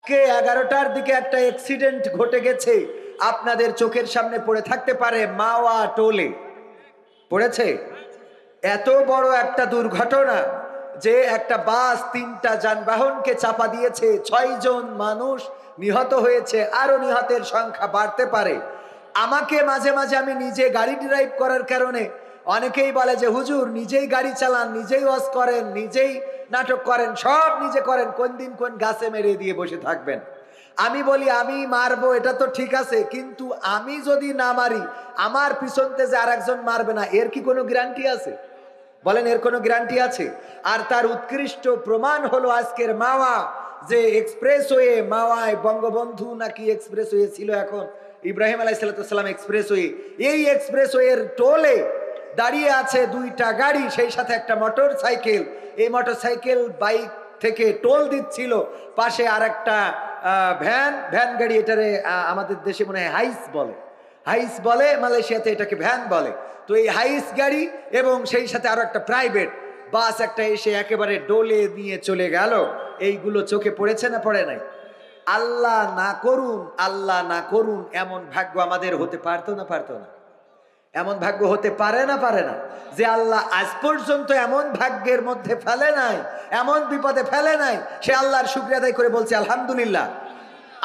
কে 11টার দিকে একটা অ্যাক্সিডেন্ট ঘটে গেছে, আপনাদের চোখের সামনে পড়ে থাকতে পারে, মাওয়া টোলে পড়েছে। এত বড় একটা দুর্ঘটনা যে একটা বাস 3টা যানবাহনকে চাপা দিয়েছে, 6 জন মানুষ নিহত হয়েছে, আরো নিহতের সংখ্যা বাড়তে পারে। আমাকে মাঝে মাঝে, আমি নিজে গাড়ি ড্রাইভ করার কারণে অনেকেই বলে যে হুজুর নিজেই গাড়ি চালান, নিজেই ওয়াজ করেন, নিজেই নাটক করেন, সব নিজে করেন, কোন দিন কোন গাছে মেরে দিয়ে বসে থাকবেন। আমি বলি আমি মারবো, এটা তো ঠিক আছে, কিন্তু আমি যদি না মারি আমার পিছনতে যে আরেকজন মারবে না, এর কি কোনো গ্যারান্টি আছে? বলেন, এর কোনো গ্যারান্টি আছে? আর তার উৎকৃষ্ট প্রমাণ হলো আজকের মাওয়া যে এক্সপ্রেসওয়ে, মাওয়ায় বঙ্গবন্ধু নাকি এক্সপ্রেসওয়ে ছিল, এখন ইব্রাহিম আলাইহিস সালাম এক্সপ্রেসওয়ে। এই এক্সপ্রেসওয়ের টোলে দাঁড়িয়ে আছে 2টা গাড়ি, সেই সাথে একটা মোটর সাইকেল। এই মোটর সাইকেল বাইক থেকে টোল দিচ্ছিল, পাশে আর একটা ভ্যান গাড়ি, এটারে আমাদের দেশে মনে হয় হাইস বলে, হাইস বলে, মালয়েশিয়াতে এটাকে ভ্যান বলে। তো এই হাইস গাড়ি এবং সেই সাথে আরো একটা প্রাইভেট বাস একটা এসে একেবারে ডোলে নিয়ে চলে গেল। এইগুলো চোখে পড়েছে না পড়ে নাই? আল্লাহ না করুন, আল্লাহ না করুন, এমন ভাগ্য আমাদের হতে পারতো না পারতো না? এমন ভাগ্য হতে পারে না পারে না? যে আল্লাহ আজ পর্যন্ত এমন ভাগ্যের মধ্যে ফেলে নাই, এমন বিপদে ফেলে নাই, সে আল্লাহর শুকরিয়া আদায় করে বলছে আলহামদুলিল্লাহ।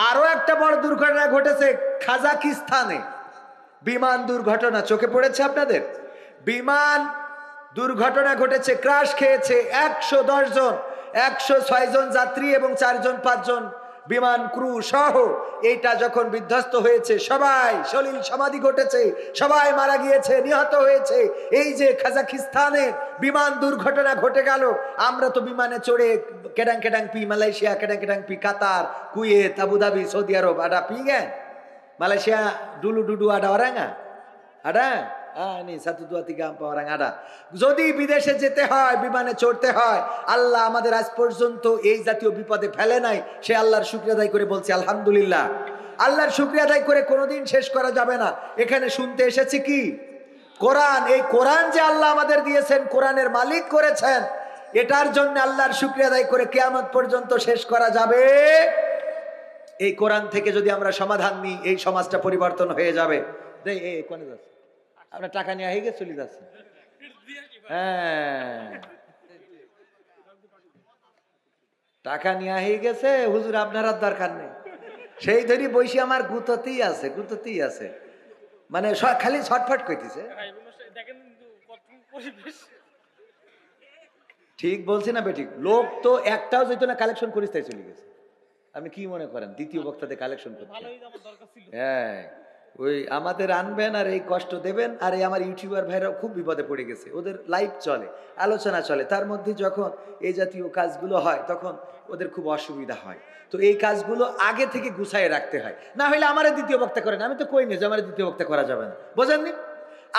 আরো একটা বড় দুর্ঘটনা ঘটেছে কাজাকিস্তানে, বিমান দুর্ঘটনা, চোখে পড়েছে আপনাদের? বিমান দুর্ঘটনা ঘটেছে, ক্রাশ খেয়েছে 110 জন, 106 জন যাত্রী এবং 4 জন 5 জন বিমান ক্রু সহ। এইটা যখন বিধ্বস্ত হয়েছে, সবাই সলিল সমাধি ঘটেছে, সবাই মারা গিয়েছে, নিহত হয়েছে। এই যে কাজাকিস্তানে বিমান দুর্ঘটনা ঘটে গেল, আমরা তো বিমানে চড়ে কেডাং কেডাং পি মালয়েশিয়া, কেডাং কেডাং পি কাতার, কুয়েত, আবুধাবি, সৌদি আরব, আডা পি গে Malaysia dulu dudu ada orang nggak? Ada? Ini 1 2 3 4 orang ada. যদি বিদেশে যেতে হয়, বিমানে চড়তে হয়, আল্লাহ আমাদের আজ পর্যন্ত এই জাতীয় বিপদে ফেলে নাই, সে আল্লাহর শুকরিয়া আদায় করে বলছি আলহামদুলিল্লাহ। আল্লাহর শুকরিয়া আদায় করে কোনোদিন শেষ করা যাবে না। এখানে শুনতে এসেছি কি? কোরআন। এই কোরআন যে আল্লাহ আমাদের দিয়েছেন, কোরআনের মালিক করেছেন, এটার জন্য আল্লাহর শুকরিয়া আদায় করে কিয়ামত পর্যন্ত শেষ করা যাবে। এই কোরআন থেকে যদি আমরা সমাধান নিই, এই সমাজটা পরিবর্তন হয়ে যাবে। কোনে যাচ্ছে? আপনার টাকা নিয়ে হয়ে গেছে, চলে যাচ্ছে। হ্যাঁ, টাকা নিয়ে হয়ে গেছে, হুজুর আপনার আর দরকার নেই। সেই ধরি বৈশি আমার গুততেই আছে, গুততেই আছে, মানে খালি ছটফট করতেছে। ঠিক বলছি না বেঠিক? লোক তো একটাও যেত না, কালেকশন করিস তাই চলে গেছে। আপনি কি মনে করেন দ্বিতীয় বক্তাতে কালেকশন করতে? হ্যাঁ, ওই আমাদের আনবেন আর এই কষ্ট দেবেন। আর এই আমার ইউটিউবার ভাইরাও খুব বিপদে পড়ে গেছে, ওদের লাইভ চলে, আলোচনা চলে, তার মধ্যে যখন এই জাতীয় কাজগুলো হয় তখন ওদের খুব অসুবিধা হয়। তো এই কাজগুলো আগে থেকে গুছায় রাখতে হয়, না হলে আমারে দ্বিতীয় বক্তা করেন। আমি তো কই না যে আমার দ্বিতীয় বক্তা করা যাবে না, বোঝেননি?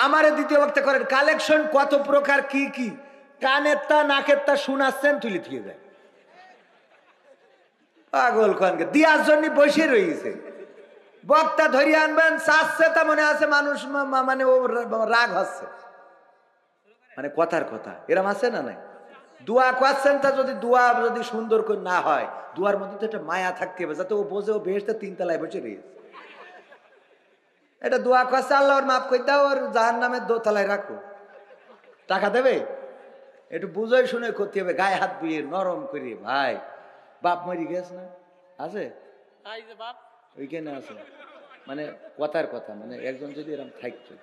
আমারে দ্বিতীয় বক্তা করেন। কালেকশন কত প্রকার, কি কি, কানের তা নাকের তা শোনাচ্ছেন, তুলে দিয়ে যায় পাগল খানকে দিয়ার জন্য বসে রয়েছে। বক্তা ধরিয়ে আনবেন, চাচ্ছে তা মনে আছে মানুষ, মানে ও রাগ হচ্ছে, মানে কথার কথা এরম আছে না নাই? দোয়া করছেন, তা যদি দোয়া যদি সুন্দর করে না হয়, দোয়ার মধ্যে তো একটা মায়া থাকতে হবে, যাতে ও বোঝে ও বেহেশতে 3 তলায় বসে রয়েছে। এটা দোয়া করছে, আল্লাহ ওর মাফ করে দাও, ওর জাহান্নামের 2 তলায় রাখো। টাকা দেবে? একটু বুঝাই শুনে করতে হবে, গায়ে হাত বুয়ে নরম করিয়ে। ভাই বাপ মরি গেছ না, আছে ওইখানে আছে, মানে কথার কথা, মানে একজন যদি এরকম থাকতো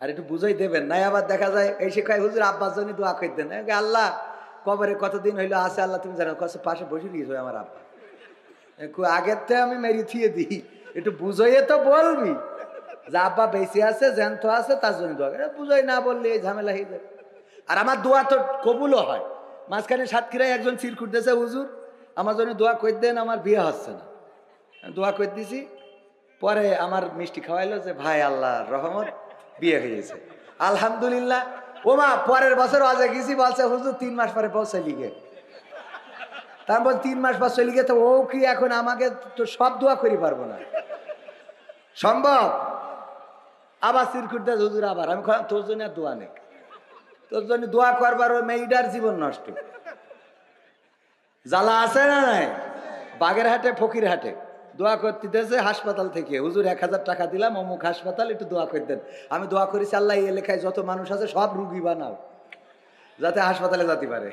আর একটু বুঝাই দেবেন। নাই আবার দেখা যায় এই শিক্ষায় হুজুর আব্বাস জন্য দোয়া করে দেন, আল্লাহ কবরে কতদিন হইলো আছে, আল্লাহ তুমি জানো, পাশে বসে দিয়েছ আমার আব্বা, আগের থেকে আমি মেরি থিয়ে দিই, একটু বুঝাইয়ে তো বলবি যে আব্বা বেঁচে আছে, জ্যান্ত আছে, তার জন্য দোয়া করে। বুঝাই না বললে এই ঝামেলা হয়ে যায়। আর আমার দোয়া তো কবুলও হয়। মাঝখানে সাতক্ষীরায় একজন চিরকুট দিয়েছে, হুজুর আমার জন্য দোয়া করে দেন, আমার বিয়ে হচ্ছে না। দোয়া করে দিছি, পরে আমার মিষ্টি খাওয়াইলো যে ভাই আল্লাহ রহমত বিয়ে হয়েছে, আলহামদুলিল্লাহ। ও মা, পরের বছর আজে গেছি, বলছে হুজুর 3 মাস পরে পৌঁছে লিগে। তারপর 3 মাস পর চলে গেছে, ও কি এখন আমাকে তো সব দোয়া করি পারবো না, সম্ভব? আবার চিরকুট দেয় হুজুর, আবার আমি তোর জন্য আর দোয়া নেই, তোর জন্য দোয়া করবার ওই মেয়েটার জীবন নষ্ট। জ্বালা আছে না নাই? বাগেরহাটে ফকিরহাটে দোয়া করতে দিয়েছে হাসপাতাল থেকে, হুজুর 1000 টাকা দিলাম অমুক হাসপাতাল, একটু দোয়া করে দেন। আমি দোয়া করেছি, আল্লাহ এই এলাকায় যত মানুষ আছে সব রুগী বানাও, যাতে হাসপাতালে যেতে পারে।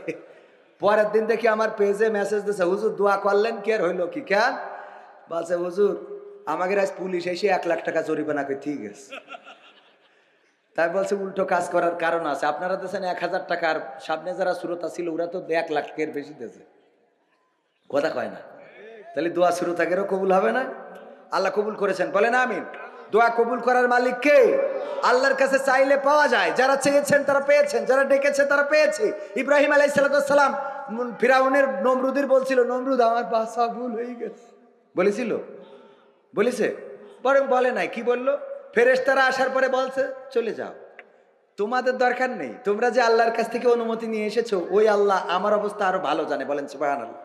পরের দিন দেখি আমার পেজে মেসেজ দিয়েছে, হুজুর দোয়া করলেন কি আর হইলো কি কেন? বলছে হুজুর আমাদের আজ পুলিশ এসে 1 লাখ টাকা জরিমানা করে ঠিক আছে। তাই বলছে উল্টো কাজ করার কারণ আছে, আপনারা দিয়েছেন 1000 টাকার, সামনে যারা শ্রোতা ছিল ওরা তো 1 লাখ টাকার বেশি দিয়েছে, কথা কয় না? তাহলে দোয়া শ্রোতাকেরও কবুল হবে না? আল্লাহ কবুল করেছেন, বলেন আমিন। দোয়া কবুল করার মালিক কে? আল্লাহর কাছে চাইলে পাওয়া যায়, যারা চেয়েছেন তারা পেয়েছেন, যারা ডেকেছে তারা পেয়েছে। ইব্রাহিম আলাইহিস সালাম ফিরাউনের নমরুদের বলছিল, নমরুদ আমার ভাষা ভুল হয়ে গেছে, বলেছিল? বলেছে? বরং বলে নাই, কি বললো? ফেরেশতারা আসার পরে বলছে চলে যাও, তোমাদের দরকার নেই, তোমরা যে আল্লাহর কাছ থেকে অনুমতি নিয়ে এসেছো ওই আল্লাহ আমার অবস্থা আরো ভালো জানে, বলেন সুবহানাল্লাহ।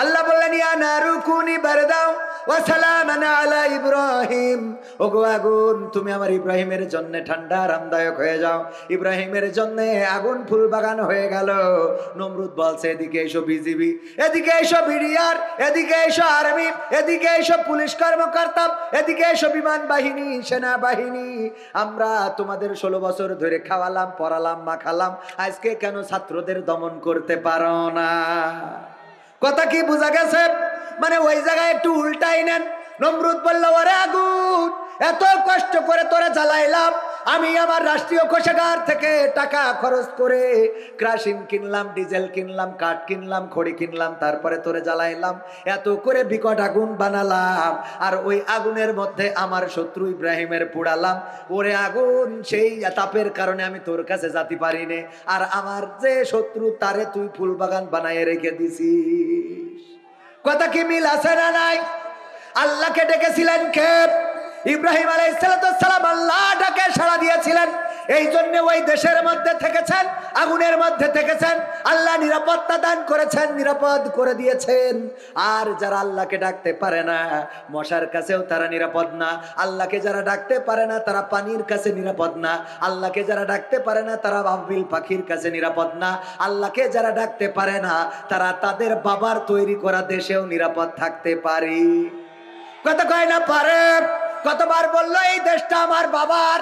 আল্লাহ বললেন ইয়া নারু কুনি বারদাও ওয়া সালামান আলা ইব্রাহিম, ওগো আগুন তুমি আমার ইব্রাহিমের জন্য ঠান্ডা আরামদায়ক হয়ে যাও। ইব্রাহিমের জন্য আগুন ফুল বাগান হয়ে গেল। নমরুদ বলছে এদিকে এসো বিজিবি, এদিকে এসো বিডিআর, এদিকে এসো আর্মি, এদিকে এসো পুলিশ কর্মকর্তা, এদিকে এসো বিমান বাহিনী, সেনাবাহিনী, আমরা তোমাদের 16 বছর ধরে খাওয়ালাম পড়ালাম মাখালাম, আজকে কেন ছাত্রদের দমন করতে পারো না? কথা কি বোঝা গেছে? মানে ওই জায়গায় একটু উল্টাই নেন। নমরুদ বলল ওরে আগুন, এত কষ্ট করে তোরে জ্বালাইলাম, আমি আমার রাষ্ট্রীয় কোষাগার থেকে টাকা খরচ করে ক্রাশিন কিনলাম, ডিজেল কিনলাম, কাঠ কিনলাম, খড়ি কিনলাম, তারপরে তোরে জ্বালাইলাম, এত করে বিকট আগুন বানালাম, আর ওই আগুনের মধ্যে আমার শত্রু ইব্রাহিমের পোড়ালাম। ওরে আগুন, সেই তাপের কারণে আমি তোর কাছে যেতে পারি নে, আর আমার যে শত্রু তারে তুই ফুল বাগান বানায় রেখে দিছিস। কথা কি মিল আছে না নাই? আল্লাহকে ডেকেছিলেন কে? ইব্রাহিম আলাইহিস সালাম আল্লাহ ডাকে সাড়া দিয়েছিলেন, এই জন্য ওই দেশের মধ্যে থেকেছেন, আগুনের মধ্যে থেকেছেন, আল্লাহ নিরাপত্তা দান করেছেন, নিরাপদ করে দিয়েছেন। আর যারা আল্লাহকে ডাকতে পারে না মশার কাছেও তারা নিরাপদ না, আল্লাহকে যারা ডাকতে পারে না তারা পানির কাছে নিরাপদ না, আল্লাহকে যারা ডাকতে পারে না তারা বাবিল পাখির কাছে নিরাপদ না, আল্লাহকে যারা ডাকতে পারে না তারা তাদের বাবার তৈরি করা দেশেও নিরাপদ থাকতে পারে। কত কয় না পারে? কতবার বললো এই দেশটা আমার বাবার,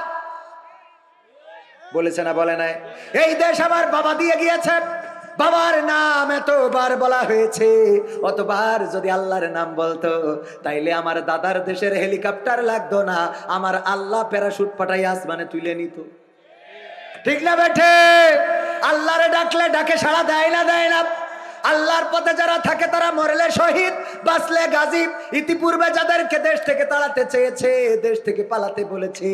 বলেছে না বলে নাই? এই দেশ আমার বাবা দিয়ে গিয়েছে, বাবার নাম এতবার বলা হয়েছে, অতবার যদি আল্লাহর নাম বলতো তাইলে আমার দাদার দেশের হেলিকপ্টার লাগতো না, আমার আল্লাহ প্যারাশুট পাঠাই আসমানে তুলে নিত। ঠিক না বেঠে? আল্লাহরে ডাকলে ডাকে সাড়া দেয় না? দেয় না? আল্লাহর পথে যারা থাকে তারা মরলে শহীদ, বাঁচলে গাজী। ইতিপূর্বে যাদেরকে দেশ থেকে তাড়াতে চেয়েছে, দেশ থেকে পালাতে বলেছে,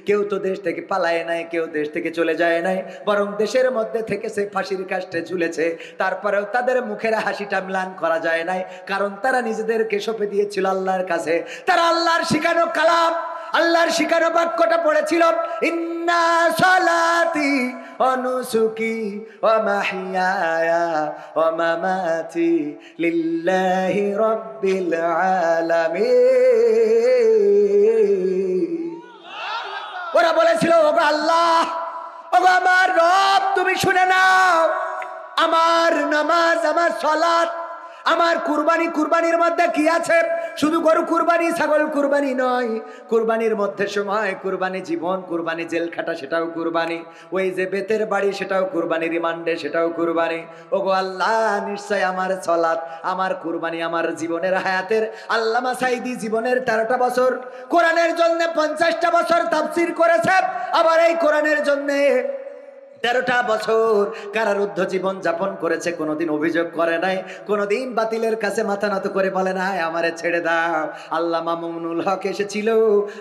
কেউ তো দেশ থেকে পালায় নাই, কেউ দেশ থেকে চলে যায় নাই, বরং দেশের মধ্যে থেকেছে, ফাঁসির কাস্টে ঝুলেছে, তারপরেও তাদের মুখের হাসিটা ম্লান করা যায় নাই, কারণ তারা নিজেদেরকে সঁপে দিয়েছিল আল্লাহর কাছে। তারা আল্লাহর শিখানো কালাম, আল্লাহর শিখানো বাক্যটা পড়েছিল, ইন্না সালাতি ওয়া নুসুকি ওয়া মাহইয়ায়া ওয়া মামাতি লিল্লাহি রাব্বিল আলামিন। ওরা বলেছিল ওগো আল্লাহ, ওগো আমার রব, তুমি শুনে নাও, আমার নামাজ, আমার সালাত, আমার কুরবানি, কুরবানির মধ্যে কি আছে? শুধু গরু কুরবানি, ছাগল কুরবানি নয়, কুরবানির মধ্যে সময় কুরবানি, জীবন কুরবানি, জেল খাটা সেটাও কুরবানি, ওই যে বেতের বাড়ি সেটাও কুরবানি, রিমান্ডে সেটাও কুরবানি। ওগো আল্লাহ, নিশ্চয় আমার সালাত, আমার কুরবানি, আমার জীবনের হায়াতের। আল্লামা সাঈদী জীবনের 13টা বছর কোরআনের জন্য 50টা বছর তাফসীর করেছে, আবার এই কোরআনের জন্য 13টা বছর কারারুদ্ধ জীবন যাপন করেছে, কোনোদিন অভিযোগ করে নাই, কোনোদিন বাতিলের কাছে মাথা নত করে বলে নাই আমারে ছেড়ে দাও। আল্লামা মামুনুল হক এসেছিল,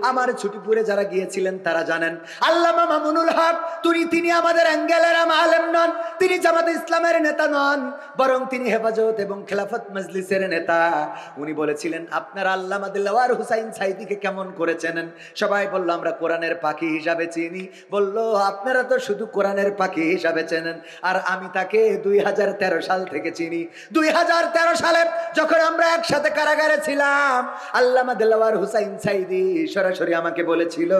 আমার ছুটিপুরে যারা গিয়েছিলেন তারা জানেন, আল্লামা মামুনুল হক তিনি আমাদের অ্যাঙ্গেলের আলেম নন, তিনি জামাত ইসলামের নেতা নন, বরং তিনি হেফাজত এবং খেলাফত মজলিসের নেতা। উনি বলেছিলেন আপনারা আল্লামা দেলোয়ার হুসাইন সাঈদীকে কেমন করে চেনেন? সবাই বলল আমরা কোরআনের পাখি হিসাবে চিনি। বলল আপনারা তো শুধু কোরআনের পাখি হিসাবে চেনেন, আর আমি তাকে 2013 সাল থেকে চিনি। 2013 সালে যখন আমরা একসাথে কারাগারে ছিলাম, আল্লামা দেলাওয়ার হুসাইন সাইদি সরাসরি আমাকে বলেছিল,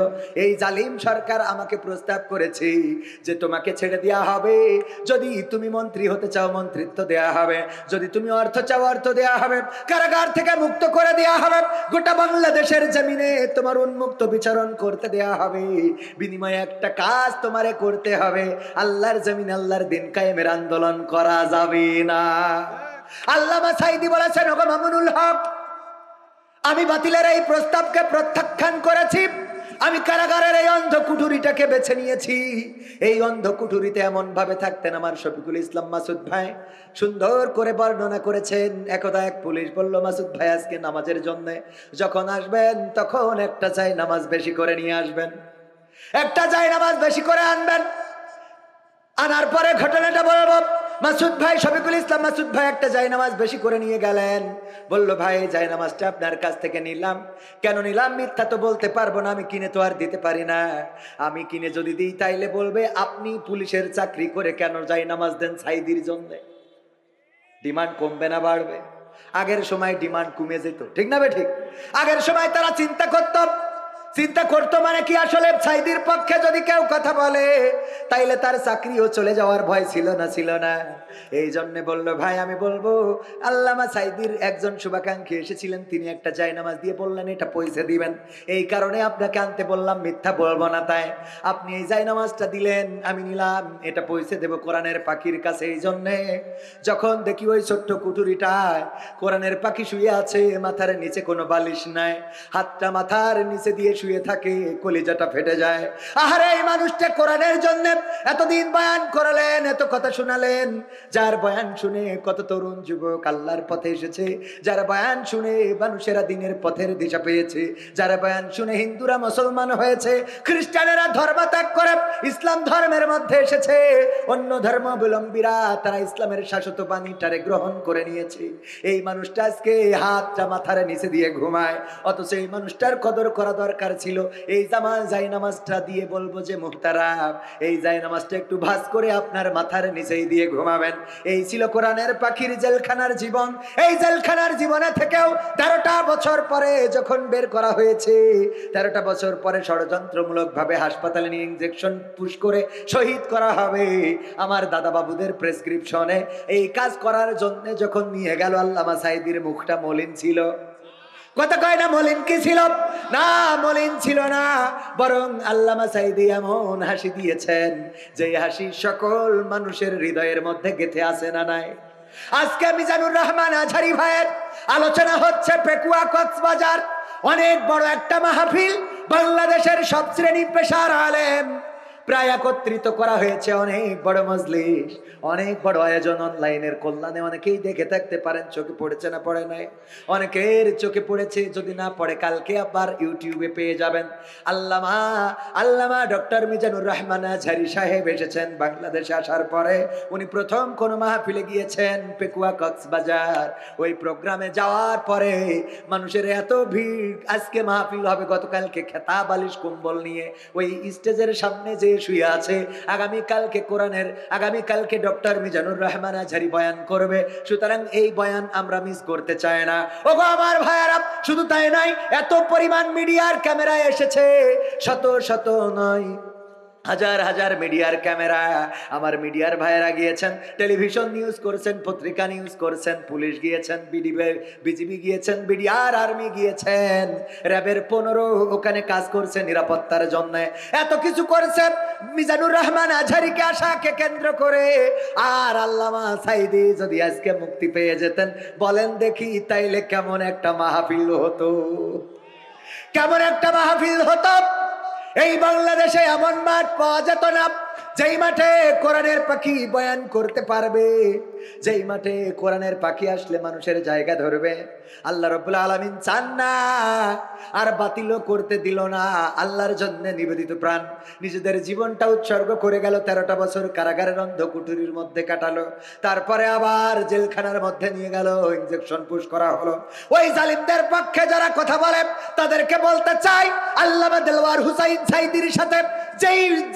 এই জালিম সরকার আমাকে প্রস্তাব করেছে যে তোমাকে ছেড়ে দেওয়া হবে, যদি তুমি মন্ত্রী হতে চাও মন্ত্রিত্ব দেয়া হবে, যদি তুমি অর্থ চাও অর্থ দেয়া হবে, কারাগার থেকে মুক্ত করে দেয়া হবে, গোটা বাংলাদেশের জমিনে তোমার উন্মুক্ত বিচরণ করতে দেয়া হবে, বিনিময়ে একটা কাজ তোমারে করতে হবে, আল্লাহর জমিন আল্লাহর দিন কায়েমের আন্দোলন করা যাবে না। আল্লামা সাইদি বলেছেন, ওগো মামুনুল হক, আমি বাতিলের এই প্রস্তাবকে প্রত্যাখ্যান করেছি। আমি কারাগারের এই অন্ধ কুঠুরিটাকে বেছে নিয়েছি। এই অন্ধ কুঠুরিতে এমন ভাবে থাকতেন আমার শফিকুল ইসলাম মাসুদ ভাই, সুন্দর করে বর্ণনা করেছেন। একদা এক পুলিশ বলল, মাসুদ ভাই আজকে নামাজের জন্য যখন আসবেন তখন একটা চাই নামাজ বেশি করে নিয়ে আসবেন, একটা চাই নামাজ বেশি করে আনবেন। আনার পরে ঘটনাটা বলবো। মাসুদ ভাই, শফিকুল ইসলাম মাসুদ ভাই একটা জায়নামাজ বেশি করে নিয়ে গেলেন। বলল, ভাই জায়নামাজটা আপনার কাছ থেকে নিলাম। কেন নিলাম মিথ্যা তো বলতে পারবো না, আমি কিনে তো আর দিতে পারি না। আমি কিনে যদি দিই তাইলে বলবে আপনি পুলিশের চাকরি করে কেন জায়নামাজ দেন সাইদির জন্য। ডিমান্ড কমবে না বাড়বে? আগের সময় ডিমান্ড কমে যেত, ঠিক না বে ঠিক? আগের সময় তারা চিন্তা করতো মানে কি, আসলে সাইদির পক্ষে যদি কেউ কথা বলে তাইলে তার চাকরিও চলে যাওয়ার ভয় ছিল না। এই জন্য বলল, ভাই আমি বলবো, আল্লামা সাইদির একজন শুভাকাঙ্ক্ষী এসেছিলেন, তিনি একটা জায়নামাজ দিয়ে বললেন এটা পয়সা দিবেন, এই কারণে আপনাকে আনতে বললাম, মিথ্যা বলবো না। তাই আপনি এই জায়নামাজটা দিলেন, আমি নিলাম, এটা পয়সা দেব কোরআনের পাখির কাছে। এই জন্যে যখন দেখি ওই ছোট্ট কুঠুরিটায় কোরআনের পাখি শুয়ে আছে, মাথার নিচে কোনো বালিশ নাই, হাতটা মাথার নিচে দিয়ে শুয়ে থাকে, কলিজাটা ফেটে যায়। আহারে, এই মানুষটা কোরআনের জন্য এতদিন বয়ান করলেন, এত কথা শোনালেন, যার বয়ান শুনে কত তরুণ যুবক আল্লাহর পথে এসেছে, যার বয়ান শুনে মানুষেরা দিনের পথের দিশা পেয়েছে, যার বয়ান শুনে হিন্দুরা মুসলমান হয়েছে, খ্রিস্টানেরা ধর্ম ত্যাগ করে ইসলাম ধর্মের মধ্যে এসেছে, অন্য ধর্মাবলম্বীরা তারা ইসলামের শাশ্বত বাণীটারে গ্রহণ করে নিয়েছে। এই মানুষটা আজকে হাতটা মাথার নিচে দিয়ে ঘুমায়, অথচ এই মানুষটার কদর করা দরকার ছিল। এই জায়নামাজটা দিয়ে বলবো যে, মুহতারাম, এই জায়নামাজটা একটু ভাঁজ করে আপনার মাথার নিচেই দিয়ে ঘুমাবেন। এই ছিল কোরআনের পাখির জেলখানার জীবন। এই জেলখানার জীবনে থেকেও 13টা বছর পরে যখন বের করা হয়েছে, 13টা বছর পরে ষড়যন্ত্রমূলক ভাবে হাসপাতালে নিয়ে ইনজেকশন পুশ করে শহীদ করা হবে, আমার দাদা বাবুদের প্রেসক্রিপশনে এই কাজ করার জন্য যখন নিয়ে গেল, আল্লামা সাইদির মুখটা মলিন ছিল। কথা কয় না মলিন কি ছিল? না, মলিন ছিল না, বরং আল্লামা সাইদি এমন হাসি দিয়েছেন যে হাসি সকল মানুষের হৃদয়ের মধ্যে গেঁথে আছে না নাই? আজকে মিজানুর রহমান আজহারী ভাইয়ের আলোচনা হচ্ছে পেকুয়া কক্সবাজার, অনেক বড় একটা মাহফিল, বাংলাদেশের সব শ্রেণী পেশার আলেম প্রায় একত্রিত করা হয়েছে, অনেক বড় মজলিস, অনেক বড় আয়োজন। অনলাইনের কল্যাণে অনেকেই দেখে থাকতে পারেন, চোখে পড়েছে না পড়ে নাই? অনেকের চোখে পড়েছে, যদি না পড়ে কালকে আবার ইউটিউবে পেয়ে যাবেন। আল্লামা ডক্টর মিজানুর রহমান আজহারী সাহেব এসেছেন বাংলাদেশে। আসার পরে উনি প্রথম কোন মাহফিলে গিয়েছেন পেকুয়া কক্সবাজার। ওই প্রোগ্রামে যাওয়ার পরে মানুষের এত ভিড়, আজকে মাহফিল হবে, গতকালকে খেতা বালিশ কম্বল নিয়ে ওই স্টেজের সামনে যে শুয়ে আছে, আগামীকালকে ডক্টর মিজানুর রহমান আজহারী বয়ান করবে। সুতরাং এই বয়ান আমরা মিস করতে চাই না। ওগো আমার ভাইয়ারা, শুধু তাই নাই, এত পরিমাণ মিডিয়ার ক্যামেরা এসেছে, শত নয়, হাজার হাজার মিডিয়ার ক্যামেরা। আমার মিডিয়ার ভাইয়েরা গিয়েছেন, টেলিভিশন নিউজ করছেন, পত্রিকা নিউজ করছেন, পুলিশ গিয়েছেন, বিজিবি গিয়েছেন, বিডিআর আর্মি গিয়েছেন, র্যাবের 15 ওখানে কাজ করছে নিরাপত্তার জন্য, এত কিছু করছে মিজানুর রহমান আজহারীকে আশাকে কেন্দ্র করে। আর আল্লামা সাইদি যদি আজকে মুক্তি পেয়ে যেতেন, বলেন দেখি তাইলে কেমন একটা মাহফিল হতো, কেমন একটা মাহফিল হতো। এই বাংলাদেশে এমন মাঠ পাওয়া যেত না যেই মাঠে কোরআনের পাখি বয়ান করতে পারবে, যেই মাঠে কোরআনের পাখি আসলে মানুষের জায়গা ধরবে। আল্লাহ রাব্বুল আলামিন চান না, আর বাতিলও করতে দিল না। আল্লাহর জন্য নিবেদিত প্রাণ নিজেদের জীবনটা উৎসর্গ করে গেল, 13টা বছর কারাগারের অন্ধ কুঠুরির মধ্যে কাটালো, তারপরে আবার জেলখানার মধ্যে নিয়ে গেল, ইনজেকশন পুশ করা হলো। ওই জালিমদের পক্ষে যারা কথা বলে তাদেরকে বলতে চাই, আল্লামা দেলওয়ার হুসাইন সাইদির সাথে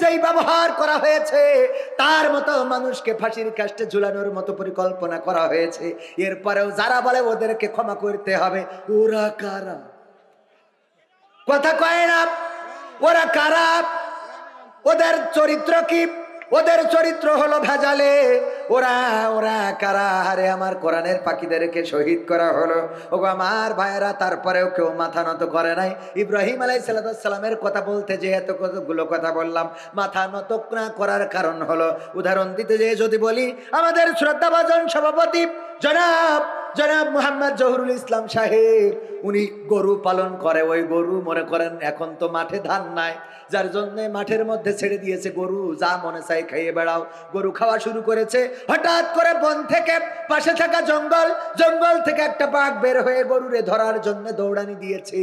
যেই ব্যবহার করা করা হয়েছে, তার মতো মানুষকে ফাঁসির কাস্টে ঝুলানোর মতো পরিকল্পনা করা হয়েছে। এরপরেও যারা বলে ওদেরকে ক্ষমা করতে হবে, ওরা কারা? কথা কয় না, ওরা কারা? ওদের চরিত্র কি? ওদের চরিত্র হলো ভেজালে। ওরা ওরা কারা? আরে আমার কোরআনের পাখিদেরকে শহীদ করা হলো। ওগো আমার ভাইয়েরা, তারপরেও কেউ মাথা নত করে নাই। ইব্রাহিম আলাইহিস সালামের কথা বলতে যে এত কতগুলো কথা বললাম, মাথা নত না করার কারণ হলো, উদাহরণ দিতে যেয়ে যদি বলি, আমাদের শ্রদ্ধাভাজন সভাপতি জনাব মোহাম্মদ জহুরুল ইসলাম সাহেব, উনি গরু পালন করে। ওই গরু মনে করেন এখন তো মাঠে ধান নাই, যার জন্য মাঠের মধ্যে ছেড়ে দিয়েছে গরু, যা মনে চাই খাইয়ে বেড়াও। গরু খাওয়া শুরু করেছে, হঠাৎ করে বন থেকে পাশে থাকা জঙ্গল থেকে একটা বাঘ বের হয়ে গরুরে ধরার জন্য দৌড়ানি দিয়েছে।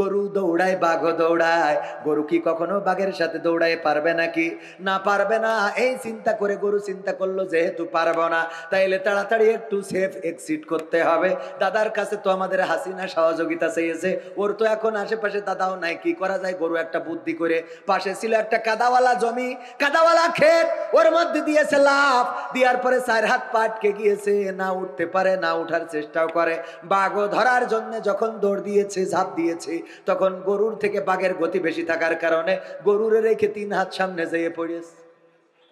গরু দৌড়ায়, বাঘও দৌড়ায়। গরু কি কখনো বাঘের সাথে দৌড়ায় পারবে নাকি? না, পারবে না। এই চিন্তা করে গরু চিন্তা করলো, যেহেতু পারবো না, তাইলে তাড়াতাড়ি একটু সেফ এক্সিট করতে হবে। দাদার কাছে তো আমাদের হাসিনা সহযোগিতা চেয়েছে, ওর তো এখন আশেপাশে দাদাও নাই, কি করা যায়? গরু একটা বুদ্ধি করে, পাশে ছিল একটা কাদাওয়ালা জমি, কাদাওয়ালা ক্ষেত, ওর মধ্যে দিয়েছে লাফ, দেওয়ার পরে 4 হাত পা আটকে গিয়েছে, না উঠতে পারে, না উঠার চেষ্টাও করে। বাঘও ধরার জন্য যখন দৌড় দিয়েছে, ঝাঁপ দিয়েছে, তখন গরুর থেকে বাঘের গতি বেশি থাকার কারণে গরুরে রেখে 3 হাত সামনে যেয়ে পড়েছে।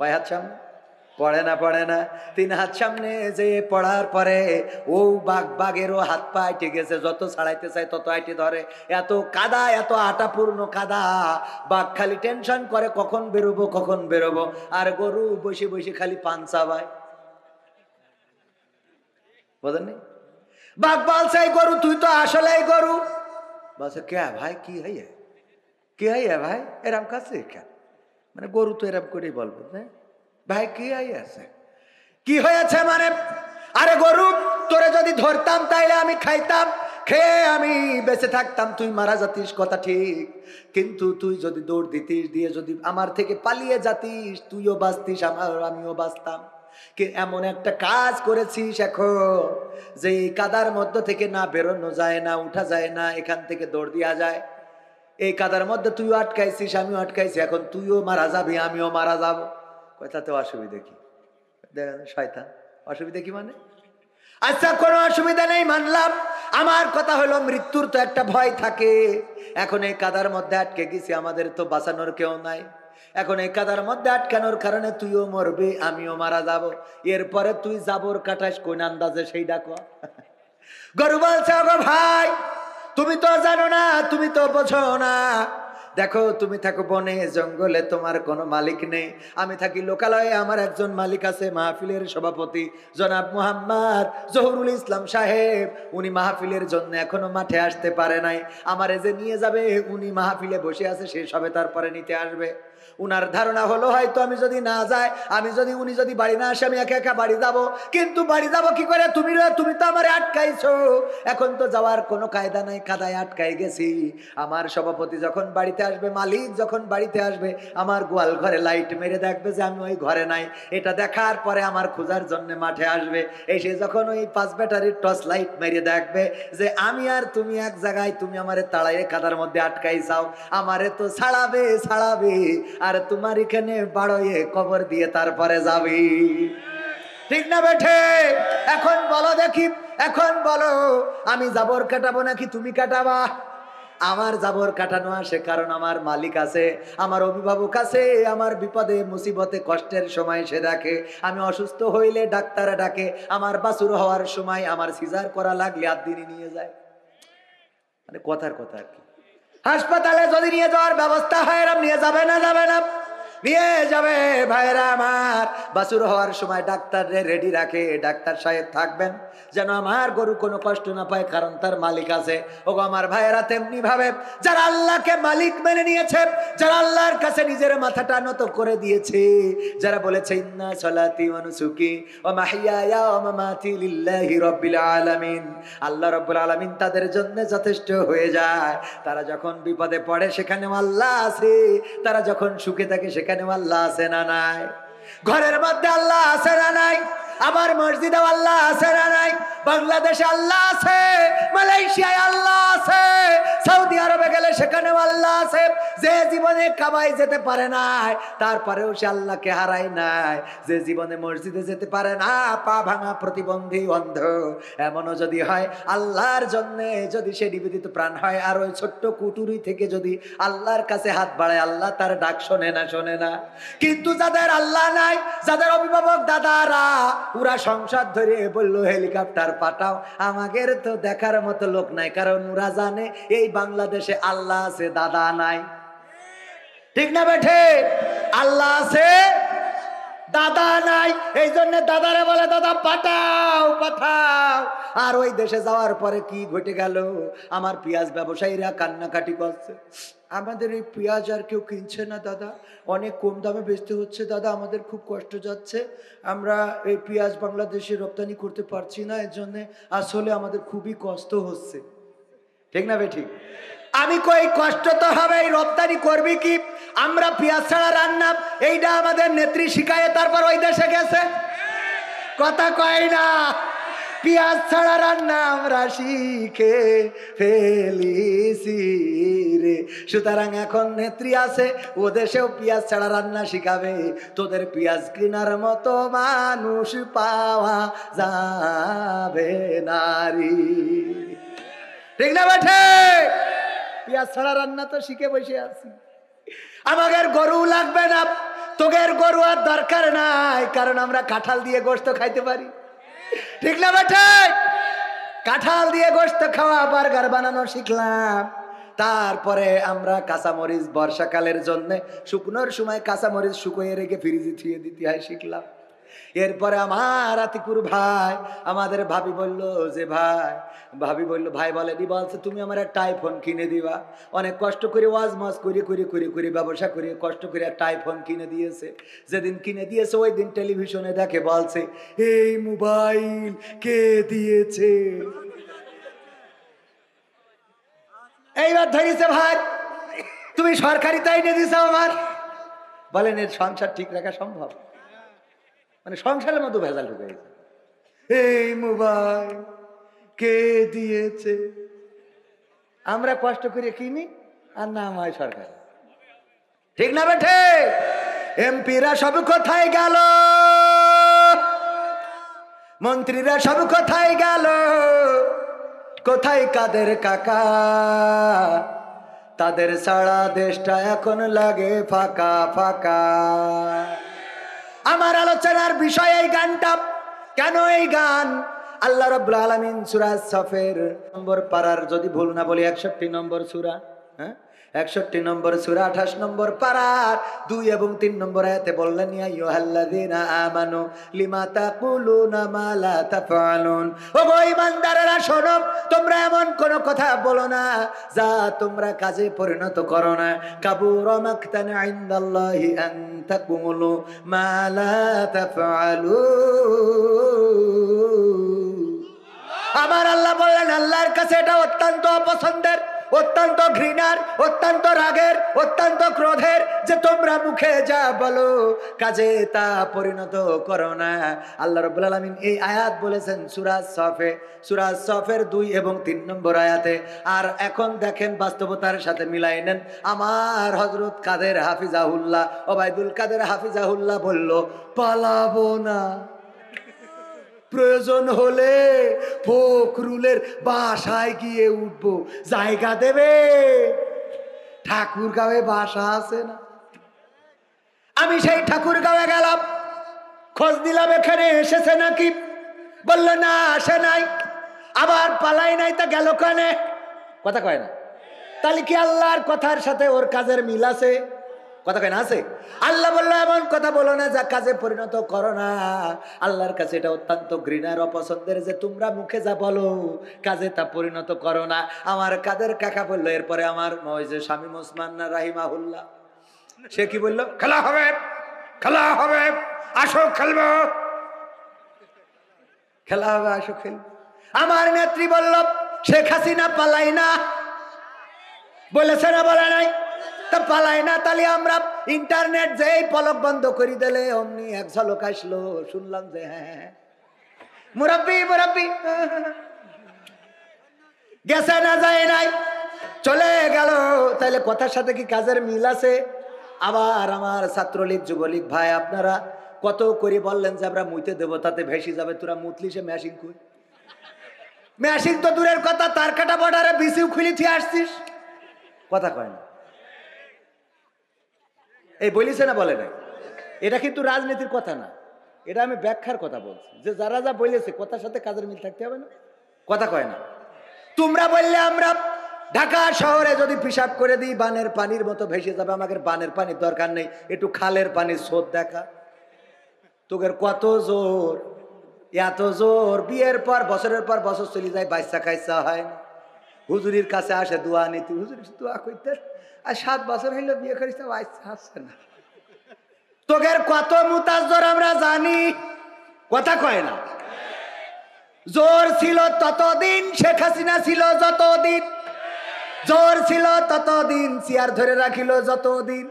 কয় হাত সামনে? পড়ে না 3 হাত সামনে যেয়ে পড়ার পরে ও বাঘেরও হাত পা আইটে গেছে, যত ছাড়াইতে চায় তত আইটে ধরে। এত কাদা, এত আটাপূর্ণ কাদা, বাঘ খালি টেনশন করে কখন বেরোবো। আর গরু বসে বসে খালি পান চাবায়। বুঝলেন? বাঘ বলছে, গরু তুই তো আসলে গরু। বলছে, কে ভাই, কি হইয়া ভাই, এরম কাছে কেন? মানে গরু তো এরম করেই বলবে, না ভাই কি আছে, কি হয়েছে মানে? আরে গরু, তোরে যদি ধরতাম তাইলে আমি খাইতাম, খেয়ে আমি বেঁচে থাকতাম, তুই মারা যাতিস, কথা ঠিক, কিন্তু তুই যদি দৌড় দিতিস, দিয়ে যদি আমার থেকে পালিয়ে যাতিস, তুইও বাঁচতিস, আমিও বাঁচতাম। কি এমন একটা কাজ করেছিস এখন যে এই কাদার মধ্য থেকে না বেরোনো যায়, না উঠা যায়, না এখান থেকে দৌড় দেওয়া যায়। এই কাদার মধ্যে তুইও আটকাইছিস, আমিও আটকাইছি, এখন তুইও মারা যাবি, আমিও মারা যাবো। তাতে অসুবিধা কি? শয়তান, অসুবিধা কি মানে? আচ্ছা, কোনো অসুবিধা নেই মানলাম। আমার কথা হলো, মৃত্যুর তো একটা ভয় থাকে। এখন এই কাদার মধ্যে আটকে গেছি, আমাদের তো বাঁচানোর কেউ নাই। এখন এই কাদার মধ্যে আটকানোর কারণে তুইও মরবি, আমিও মারা যাব। এরপরে তুই জাবর কাটাস কোন আন্দাজে, সেই ডাকো। গরু বলছে, গো ভাই, তুমি তো জানো না, তুমি তো বোঝো না। দেখো, তুমি থাকো বনে জঙ্গলে, তোমার কোনো মালিক নেই। আমি থাকি লোকালয়ে, আমার একজন মালিক আছে, মাহফিলের সভাপতি জনাব মোহাম্মদ জহুরুল ইসলাম সাহেব। উনি মাহফিলের জন্য এখনো মাঠে আসতে পারে নাই। আমারে যে নিয়ে যাবে, উনি মাহফিলে বসে আছে, শেষ হবে, তারপরে নিতে আসবে। উনার ধারণা হলো হয়তো আমি যদি না যাই, উনি যদি বাড়ি না আসে, আমি একা একা বাড়ি যাব। কিন্তু বাড়ি যাব কি করে? তুমি তো আমারে আটকাইছো। এখন তো যাওয়ার কোনো কায়দা নাই, কাদায় আটকাই গেছি। আমার সভাপতি যখন বাড়িতে আসবে, মালিক যখন বাড়িতে আসবে, আমার গোয়াল ঘরে লাইট মেরে দেখবে যে আমি ওই ঘরে নাই। এটা দেখার পরে আমার খোঁজার জন্য মাঠে আসবে। এসে যখন ওই 5 ব্যাটারির টর্চ লাইট মেরে দেখবে যে আমি আর তুমি এক জায়গায়, তুমি আমারে তাড়াইয়ে কাদার মধ্যে আটকাই চাও, আমারে তো ছাড়াবে, আর তোমার এখানে বাড়িয়ে কবর দিয়ে তারপরে যাবি। ঠিক না বেঠে? এখন বলো দেখি, এখন বলো, আমি জাবর কাটাবো নাকি তুমি কাটাবা? আমার জাবর কাটানো আসে, কারণ আমার মালিক আছে, আমার অভিভাবক আছে, আমার বিপদে মুসিবতে কষ্টের সময় সে দেখে। আমি অসুস্থ হইলে ডাক্তার ডাকে, আমার বাছুর হওয়ার সময়, আমার সিজার করা লাগলে আদিনই নিয়ে যায়। মানে কথার কথা আর কি। হাসপাতালে যদি নিয়ে যাওয়ার ব্যবস্থা হয়, এরম নিয়ে যাবে না? নিয়ে যাবে। ভাইরা আমার, বাছুর হওয়ার সময় ডাক্তার রেডি রাখে, ডাক্তার সাহেব থাকবেন যেন আমার গরু কোনো কষ্ট না পায়, কারণ তার মালিক আছে। ওগো আমার ভাইয়েরা, তেমনি ভাবে যারা আল্লাহকে মালিক মেনে নিয়েছে, যারা আল্লাহর কাছে নিজের মাথাটা নত করে দিয়েছে, যারা বলেছে ইন্না সলাতি ওয়া নুসুকি ওয়া মাহইয়ায়া ওয়া মামাতি লিল্লাহি রাব্বিল আলামিন, আল্লাহ রাব্বুল আলামিন তাদের জন্য যথেষ্ট হয়ে যায়। তারা যখন বিপদে পড়ে, সেখানেও আল্লাহ আছে। তারা যখন সুখে থাকে, সেখানেও আল্লাহ আছে না নাই? ঘরের মধ্যে আল্লাহ আছে না নাই? আবার মসজিদে আল্লাহ আছে না নাই? বাংলাদেশে আল্লাহ আছে, মালয়েশিয়ায় আল্লাহ আছে, সৌদি আরবে গেলে সেখানেও আল্লাহ আছে। যে জীবনে কাবায় যেতে পারে নাই তারপরেও সে আল্লাহকে হারায় নাই। যে জীবনে মসজিদে যেতে পারে না, পা ভাঙা, প্রতিবন্ধী, অন্ধ, এমনও যদি হয়, আল্লাহর জন্য যদি সে নিবেদিত প্রাণ হয় আর ওই ছোট্ট কুটুরি থেকে যদি আল্লাহর কাছে হাত বাড়ায়, আল্লাহ তার ডাক শোনে না? শোনে না। কিন্তু যাদের আল্লাহ নাই, যাদের অভিভাবক দাদারা ওরা সংসার ধরে বললো হেলিকপ্টার পাঠাও, আমাদের তো দেখার মতো লোক নাই, কারণ ওরা জানে এই বাংলাদেশে আল্লাহ আছে, দাদা নাই। ঠিক না বেঠে? আল্লাহ আছে, দাদা নাই। এই জন্য দাদারে বলে দাদা পাঠাও পাঠাও। আর ওই দেশে যাওয়ার পরে কি ঘটে গেল, আমার পেঁয়াজ ব্যবসায়ীরা কান্নাকাটি করছে, আমাদের এই পেঁয়াজ আর কেউ কিনছে না দাদা, অনেক কম দামে বেচতে হচ্ছে দাদা, আমাদের খুব কষ্ট যাচ্ছে, আমরা এই পেঁয়াজ বাংলাদেশে রপ্তানি করতে পারছি না, এর জন্য আসলে আমাদের খুবই কষ্ট হচ্ছে। ঠিক না বেঠিক? আমি কই কষ্ট তো হবে, রপ্তানি করবি কি? আমরা পেঁয়াজ ছাড়া রান্না এইটা আমাদের নেত্রী শিখায়, তারপর ওই দেশে গেছে। কথা কয় না, পেঁয়াজ ছাড়া রান্না আমরা শিখে ফেলিছি রে। সুতরাং এখন নেত্রী আছে, ও দেশেও পেঁয়াজ ছাড়া রান্না শিখাবে। তোদের পেঁয়াজ কেনার মতো মানুষ পাওয়া যাবে নারী। ঠিক না বেঠে? পেঁয়াজ ছাড়া রান্না তো শিখে বসে আছি। আমাদের গরু লাগবে না, তোদের গরু আর দরকার নাই, কারণ আমরা কাঁঠাল দিয়ে গোশত খাইতে পারি। ঠিক না বেঠে? কাঁঠাল দিয়ে গোশত খাওয়া, বার্গার বানানো শিখলাম। তারপরে আমরা কাঁচামরিচ বর্ষাকালের জন্য শুকনোর সময় কাঁচামরিচ শুকিয়ে রেখে ফ্রিজে থুয়ে দিতে হয় শিখলাম। এরপরে আমার আতিকুর ভাই, আমাদের ভাবি বলল যে ভাবি বলল ভাই বলেনি, বলছে তুমি আমার একটা আইফোন কিনে দিবা। অনেক কষ্ট করে ওয়াজ মাজ করে ব্যবসা করে কষ্ট করে একটা আইফোন কিনে দিয়েছে। যেদিন কিনে দিয়েছে ওই দিন টেলিভিশনে দেখে, বলছে এই মোবাইল কে দিয়েছে? এইবার ধরেছে ভাই, তুমি সরকারি তাই নিয়ে দিছো আমার। বলেন এর সংসার ঠিক রাখা সম্ভব? মানে সংসারের মতো ভেজাল ঢুকে গেছে। এই মোবাইল কে দিয়েছে? আমরা কষ্ট করে কিনি আর নাম হয় সরকার। ঠিক না বেঠে? এমপিরা সব কোথায় গেল, মন্ত্রীরা সব কোথায় গেল, কোথায় কাদের কাকা? তাদের সারা দেশটা এখন লাগে ফাঁকা ফাঁকা। আমার আলোচনার বিষয় এই গানটা। কেন এই গান? আল্লাহ রাব্বুল আলামিন সূরা সফের নম্বর পারার, যদি ভুল না বলি 61 নম্বর সূরা, 61 নম্বর সূরা 28 নম্বর পারার 2 এবং 3 নম্বর আয়াতে বললেন, ইয়া আইয়ুহাল্লাযীনা আমানু লিমা তাকুলুনা মা লা তাফআলুন। ও গো ঈমানদারেরা শোনো, তোমরা এমন কোন কথা বলো না যা তোমরা কাজে পরিণত করো না। কাবুরা মাকতান ইনদাল্লাহি আন তাকুলু মা লা তাফআলুন। আমার আল্লাহ বললেন, আল্লাহর কাছে এটা অত্যন্ত অপছন্দের, অত্যন্ত ঘৃণার, অত্যন্ত রাগের, অত্যন্ত ক্রোধের, যে তোমরা মুখে যা বলো কাজে তা পরিণত করো না। আল্লাহ রাব্বুল আলামিন এই আয়াত বলেছেন সূরা সফের 2 এবং 3 নম্বর আয়াতে। আর এখন দেখেন বাস্তবতার সাথে মিলাই নেন। আমার হযরত কাদের হাফিজাহুল্লাহ, ওবায়দুল কাদের হাফিজাহুল্লাহ বলল, পালাবো না, প্রয়োজন হলে ফখরুলের বাসায় গিয়ে উঠবো, জায়গা দেবে? ঠাকুরগাঁওয়ে বাসা আছে না? আমি সেই ঠাকুরগাঁওয়ে গেলাম, খোঁজ দিলাম এখানে এসেছে নাকি, বললো না আসে নাই। আবার পালাই নাই, তা গেল কানে? কথা কয় না। তাহলে কি আল্লাহর কথার সাথে ওর কাজের মিল আছে? কথা কয় না আছে? আল্লাহ বললো এমন কথা বলো না যা কাজে পরিণত করো না। আল্লাহর কাছে এটা অত্যন্ত ঘৃণার অপছন্দের, যে তোমরা মুখে যা বলো কাজে তা পরিণত করো না। আমার কাদের কাকা বললো, এরপরে আমার ওই যে শামীম ওসমান রাহিমাহুল্লাহ, সে কি বললো, খেলা হবে, খেলা হবে, আসো খেলবো, খেলা হবে, আসো খেলবো। আমার নেত্রী বলল, শেখ হাসিনা পালাই না, বলেছে না বলে নাই? তা পালাই না, তাহলে আমরা ইন্টারনেট যেই পলক বন্ধ করে দিলে অমনি এক ঝলক আসলো, শুনলাম যে হ্যাঁ মুরব্বি গেছে না যায় নাই। চলে গেল। তাইলে কথার সাথে কি কাজের মিল আছে? আবার আমার ছাত্রলীগ যুবলীগ ভাই আপনারা কত করে বললেন যে আমরা মুইতে দেবো, তাতে ভেসে যাবে, তোরা মুতলি সে ম্যাশিং কই? ম্যাশিং তো দূরের কথা, তার কাটা বর্ডারে বিসিউ খুলি থিয়ে আসছিস, কথা কয় না। এই বলিছে না বলে নাই? এটা কিন্তু রাজনীতির কথা না, এটা আমি ব্যাখ্যার কথা বলছি, যে যারা যা বলেছে কথার সাথে কাজের মিল থাকতে হবে না, কথা কয় না। তোমরা বললে আমরা ঢাকা শহরে যদি পিশাব করে দিই বানের পানির মতো ভেসে যাবে, আমাদের বানের পানির দরকার নেই, একটু খালের পানির স্রোত দেখা। তোদের কত জোর, এত জোর, বিয়ের পর বছরের পর বছর চলে যায়, বাচ্চা কাচ্চা হয় না, হুজুরির কাছে আসে দোয়া নিতে, হুজুর দোয়া করতে, আর 7 বছর হইলো বিয়ে করিস, বাচ্চা আসছে না। তোদের কত মুতাজ জোর আমরা জানি, কথা কয় না। জোর ছিল ততদিন, শেখ হাসিনা ছিল যতদিন, জোর ছিল ততদিন, চেয়ার ধরে রাখিল যতদিন,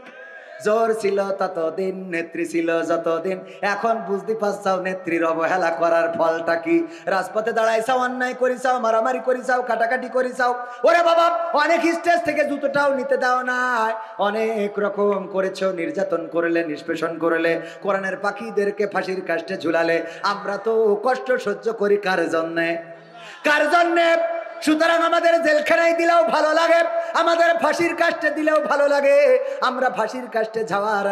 জোর ছিল ততদিন, নেত্রী ছিল যতদিন। এখন বুঝতে পারছাও নেত্রীর অবহেলা করার ফলটা কি? রাজপথে দাঁড়াইছাও, অন্যায় করিছাও, মারামারি করিছাও, কাটাকাটি করিছাও। ওরে বাবা, অনেক স্টেজ থেকে জুতোটাও নিতে দাও নাই, অনেক রকম করেছো, নির্যাতন করলে, নিষ্পেষণ করলে, কোরআনের পাখিদেরকে ফাঁসির কাস্টে ঝুলালে। আমরা তো কষ্ট সহ্য করি কার জন্যে? কার জন্যে? সুতরাং আমাদের জেলখানায় দিলেও ভালো লাগে, আমাদের ফাঁসির কাস্টে দিলেও ভালো লাগে। আমরা ফাঁসির কাস্টে যাওয়ার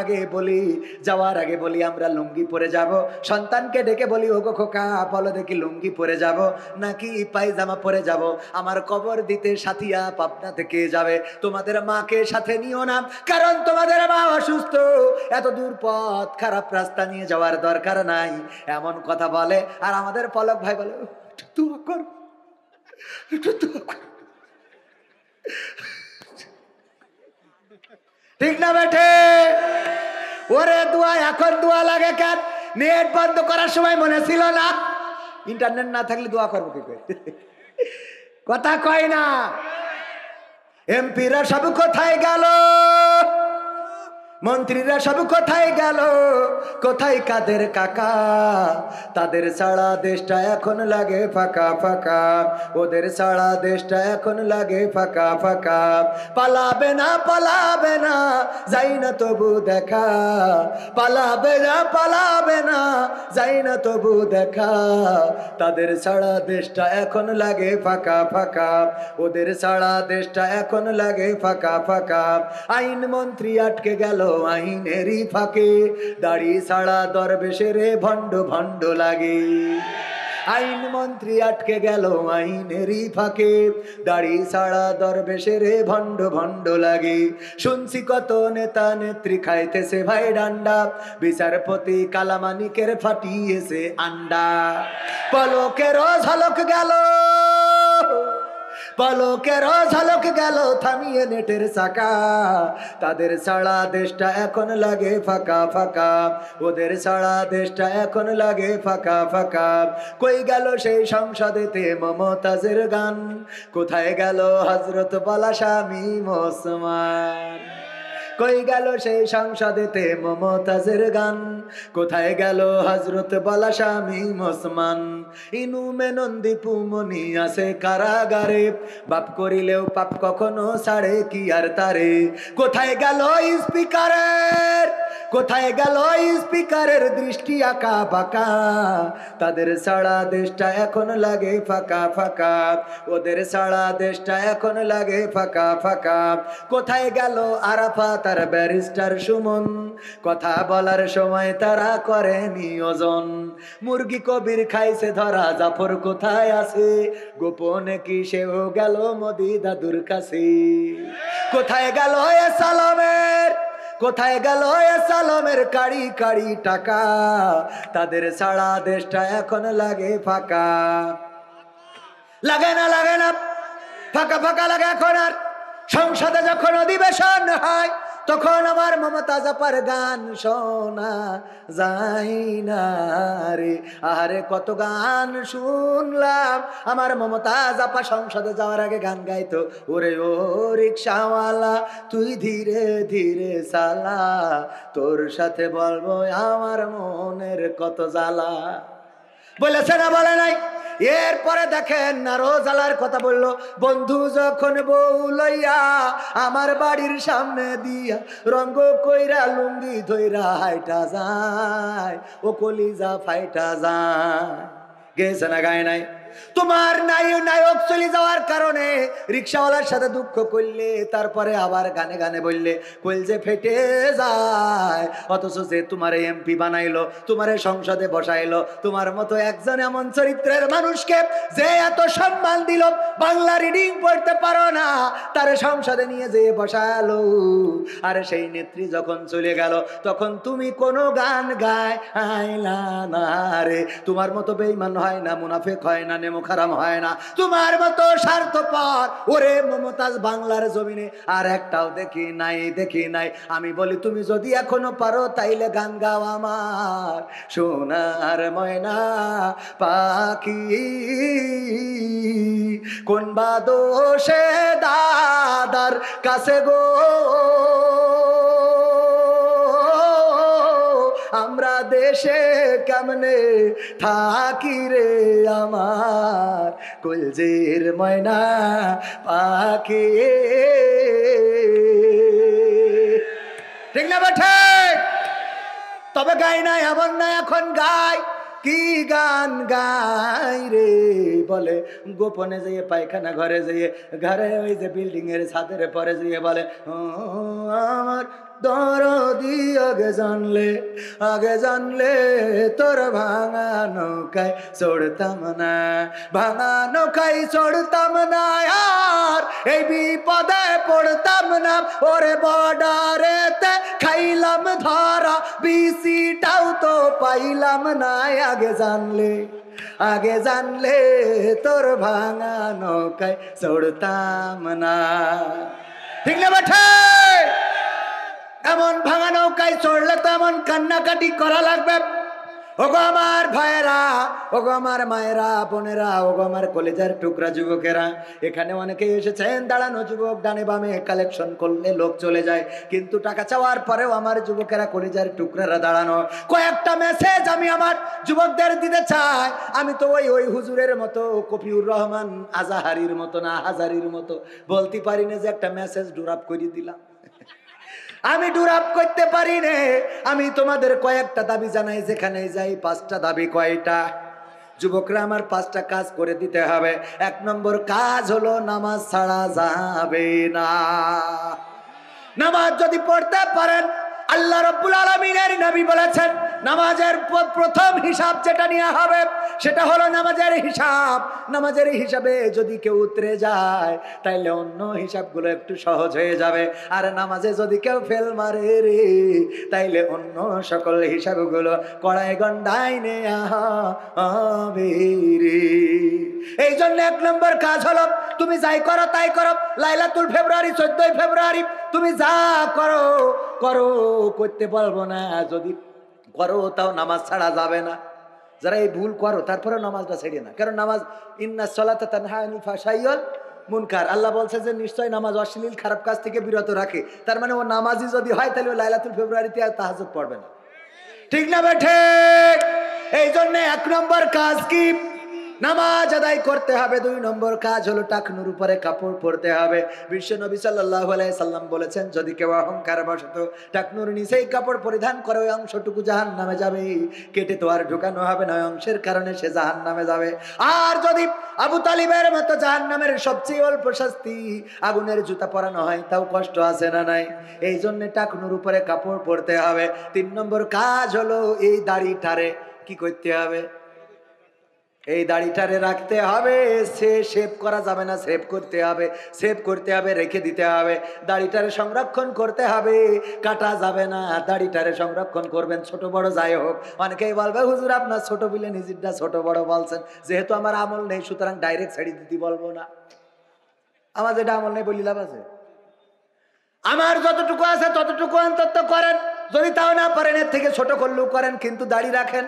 আগে বলি আমরা লুঙ্গি পরে যাব। সন্তানকে ডেকে বলি, ওগো খোকা বলো দেখি লুঙ্গি পরে যাব নাকি পায়জামা পরে যাব? আমার কবর দিতে সাথিয়া পাবনা থেকে যাবে, তোমাদের মাকে সাথে নিও না, কারণ তোমাদের মা অসুস্থ, এত দূর পথ খারাপ রাস্তা নিয়ে যাওয়ার দরকার নাই। এমন কথা বলে। আর আমাদের পলক ভাই বলে, তুই কর, ঠিক না বেঠে? ওরে দোয়া এখন দোয়া লাগে কেন? নেট বন্ধ করার সময় মনে ছিল না? ইন্টারনেট না থাকলে দোয়া করবো কি করে? কথা কয় না। এমপিরা সব কোথায় গেল? মন্ত্রীরা সব কোথায় গেল? কোথায় কাদের কাকা? তাদের ছাড়া দেশটা এখন লাগে ফাঁকা ফাঁকা, ওদের ছাড়া দেশটা এখন লাগে ফাঁকা ফাঁকা। পালাবে না পালাবে না, যাই না তবু দেখা, পালাবে না পালাবে না, যাই না তবু দেখা। তাদের ছাড়া দেশটা এখন লাগে ফাঁকা ফাঁকা, ওদের ছাড়া দেশটা এখন লাগে ফাঁকা ফাঁকা। আইন মন্ত্রী আটকে গেল আইনেরই ফাঁকে, দাড়ি ছাড়া দরবেশের ভণ্ড ভণ্ড লাগে। আইন মন্ত্রী আটকে গেল আইনেরই ফাঁকে, দাড়ি ছাড়া দরবেশের ভণ্ড ভণ্ড লাগে। শুনছি কত নেতা নেত্রী খাইতেছে ভাই ডান্ডা, বিচারপতি কালামানিকের ফাটিয়েছে আন্ডা। পলকের ঝলক গেল, পলকের ঝলক গেল থামিয়ে নেটের চাকা। তাদের ছাড়া দেশটা এখন লাগে ফাঁকা ফাঁকা, ওদের ছাড়া দেশটা এখন লাগে ফাঁকা ফাঁকা। কই গেল সেই সংসদেতে মমতাজের গান? কোথায় গেল হযরত বালা শামীম ওসমান? কই গেল সেই সংসদেতে মমতাজের গান? কোথায় গেল হযরত বালা শামীম ওসমান? ইনু মেনন্দি পুমনি আছে কারাগারে, বাপ করিলেও পাপ কখনো ছাড়ে কি আর তারে। কোথায় গেল স্পিকারের, কোথায় গেল স্পিকারের দৃষ্টি আঁকা বাঁকা? তাদের ছাড়া দেশটা এখন লাগে ফাঁকা ফাঁকা, ওদের ছাড়া দেশটা এখন লাগে ফাঁকা ফাঁকা। কোথায় গেল আরাফাত আর ব্যারিস্টার সুমন? কথা বলার সময় তারা করে নিয়োজন। মুরগি কবির খাইছে ধরা, জাফর কোথায় আছে? গোপনে কি সেও গেল মোদি দাদুর কাছে? কোথায় গেল এ সালামের, কোথায় গেল এ সালামের কাড়ি কাড়ি টাকা? তাদের ছাড়া দেশটা এখন লাগে ফাঁকা। লাগে না লাগে না, ফাঁকা ফাঁকা লাগে এখন। আর সংসদে যখন অধিবেশন হয় তখন আমার মমতাজ আপার গান শোনা যায় না রে। আরে কত গান শুনলাম, আমার মমতাজ আপা সংসদে যাওয়ার আগে গান গাইতো, ওরে ও রিকশাওয়ালা তুই ধীরে ধীরে চালা, তোর সাথে বলবো আমার মনের কত জ্বালা। বলেছে না বলে নাই? এরপরে দেখেন না রোজালার কথা বললো, বন্ধু যখন বউ লইয়া আমার বাড়ির সামনে দিয়া রঙ্গ কইরা লুঙ্গি ধইরা হাইটা যায়, ও কলিজা ফাইটা যায়। গেছে না গায় নাই? তোমার নায়ক চলে যাওয়ার কারণে রিক্সাওয়ালার সাথে দুঃখ করলে, তারপরে আবার গানে গানে বললে কইলজে ফেটে যায়। অথচ যে তোমার এমপি বানাইলো, তোমার সংসদে বসাইলো, তোমার মতো একজন এমন চরিত্রের মানুষকে যে এত সম্মান দিল, বাংলা রিডিং পড়তে পারো না, তার সংসদে নিয়ে যে বসালো। আর সেই নেত্রী যখন চলে গেল, তখন তুমি কোনো গান গায় আইলা না রে। তোমার মতো বেঈমান হয় না, মুনাফিক হয় না, নেমুখারাম হয় না, তোমার মতো স্বার্থপর ওরে মমতাজ বাংলার জমিনে আর একটাও দেখি নাই, দেখি নাই। আমি বলি তুমি যদি এখনো পারো তাইলে গান গাও আমার সোনার ময়না পাখি। কোন বা দোষে দাদার কাছে গো আমরা দেশে কেমনে থাকি রে আমার কলজের ময়না পাখি। ঠিক না বেঠে? তবে গাই নাই এমন না, এখন গাই। কি গান গাই রে বলে, গোপনে যেয়ে পায়খানা ঘরে যেয়ে, ঘরে ওই যে বিল্ডিং এর ছাদের পরে যেয়ে বলে, ও আমার দরদি আগে জানলে তোর ভাঙা নৌকায় চড়তাম না, ভাঙা নৌকায় চড়তাম না, আর এই বিপদে পড়তাম না। ওরে বর্ডারেতে খাইলাম ধরা, বিসিটাও তো পাইলাম না। আগে জানলে তোর ভাঙা নৌকায় চড়তাম না। ঠিক না বেঠে? এমন ভাঙা নৌকায় চড়লে তো এমন কান্নাকাটি করা লাগবে। ওগো আমার ভাইয়েরা, ওগো আমার মায়েরা, বোনেরা, ওগো আমার কলেজের টুকরা যুবকেরা, এখানে অনেকে এসেছেন দাঁড়ানো যুবক, ডানে বামে কালেকশন করলে লোক চলে যায়, কিন্তু টাকা চাওয়ার পরেও আমার যুবকেরা, কলেজের টুকরারা দাঁড়ানো। কয়েকটা মেসেজ আমি আমার যুবকদের দিতে চাই। আমি তো ওই হুজুরের মতো, কফিউর রহমান আজাহারির মতো না হাজারির মতো বলতে পারি না যে একটা মেসেজ ডুরাপ করে দিলাম। আমি ডুরাপ করতে পারি না। আমি তোমাদের কয়েকটা দাবি জানাই, যেখানে যাই। 5টা দাবি। কয়টা? যুবকরা আমার 5টা কাজ করে দিতে হবে। 1 নম্বর কাজ হলো নামাজ ছাড়া যাবে না। নামাজ যদি পড়তে পারেন, আল্লাহ রাব্বুল আলামিনের নবী বলেছেন নামাজের প্রথম হিসাব যেটা নেওয়া হবে সেটা হলো নামাজের হিসাব। নামাজের হিসাবে যদি কেউ উতরে যায় তাইলে অন্য হিসাবগুলো একটু সহজ হয়ে যাবে। আর নামাজে যদি কেউ ফেল মারে রে তাইলে অন্য সকল হিসাবগুলো কড়াই গন্ডায় নেয়া হবে রে। এই জন্য 1 নম্বর কাজ হলো তুমি যাই করো তাই করো। লাইলাতুল ফেব্রুয়ারি 14 ফেব্রুয়ারি তুমি যা করো করো, করতে পারবো না, যদি করো তাও নামাজ ছাড়া যাবে না। যারা এই ভুল করো তারপরে নামাজটা ছেড়ে না, কারণ নামাজ ইন্নাস সালাতা তানহা আনিল ফাহশাই ওয়াল মুনকার, আল্লাহ বলছে যে নিশ্চয় নামাজ অশ্লীল খারাপ কাজ থেকে বিরত রাখে। তার মানে ও নামাজি যদি হয় তাহলে ও লাইলাতুল ফেব্রুয়ারিতে আর তাহাজ্জুদ পড়বে না। ঠিক না বেঠে? এই জন্য 1 নম্বর কাজ কি? নামাজ আদায় করতে হবে। 2 নম্বর কাজ হলো টাকনুর উপরে কাপড় পরতে হবে। বিশ্ব নবী সাল্লাল্লাহু আলাইহি সাল্লাম বলেছেন যদি কেউ অহংকার বশত টাকনুর নিচেই কাপড় পরিধান করে ওই অংশটুকু জাহান্নামে যাবে, কেটে তো আর ঢোকানো হবে না, অংশের কারণে সে জাহান্নামে যাবে। আর যদি আবু তালিবের মতো জাহান্নামের সবচেয়ে অল্প শাস্তি আগুনের জুতা পরানো হয় তাও কষ্ট আছে না নাই? এই জন্য টাকনুর উপরে কাপড় পরতে হবে। 3 নম্বর কাজ হলো এই দাড়িটারে কি করতে হবে? এই দাড়িটারে রাখতে হবে। সে শেভ করা যাবে না, সেভ করতে হবে। সেভ করতে হবে, রেখে দিতে হবে। দাড়িটারে সংরক্ষণ করতে হবে, কাটা যাবে না। দাড়িটারে সংরক্ষণ করবেন, ছোট বড় যাই হোক। অনেকেই বলবে হুজুর আপনার ছোট বিলে নিজেরটা ছোট বড় বলছেন, যেহেতু আমার আমল নেই সুতরাং ডাইরেক্ট ছেড়ে দিতে বলবো না। আমার যেটা আমল নেই বলি লাভ আছে? আমার যতটুকু আছে ততটুকু অন্তত করেন, যদি তাও না পারেন এর থেকে ছোট করলেও করেন, কিন্তু দাড়ি রাখেন।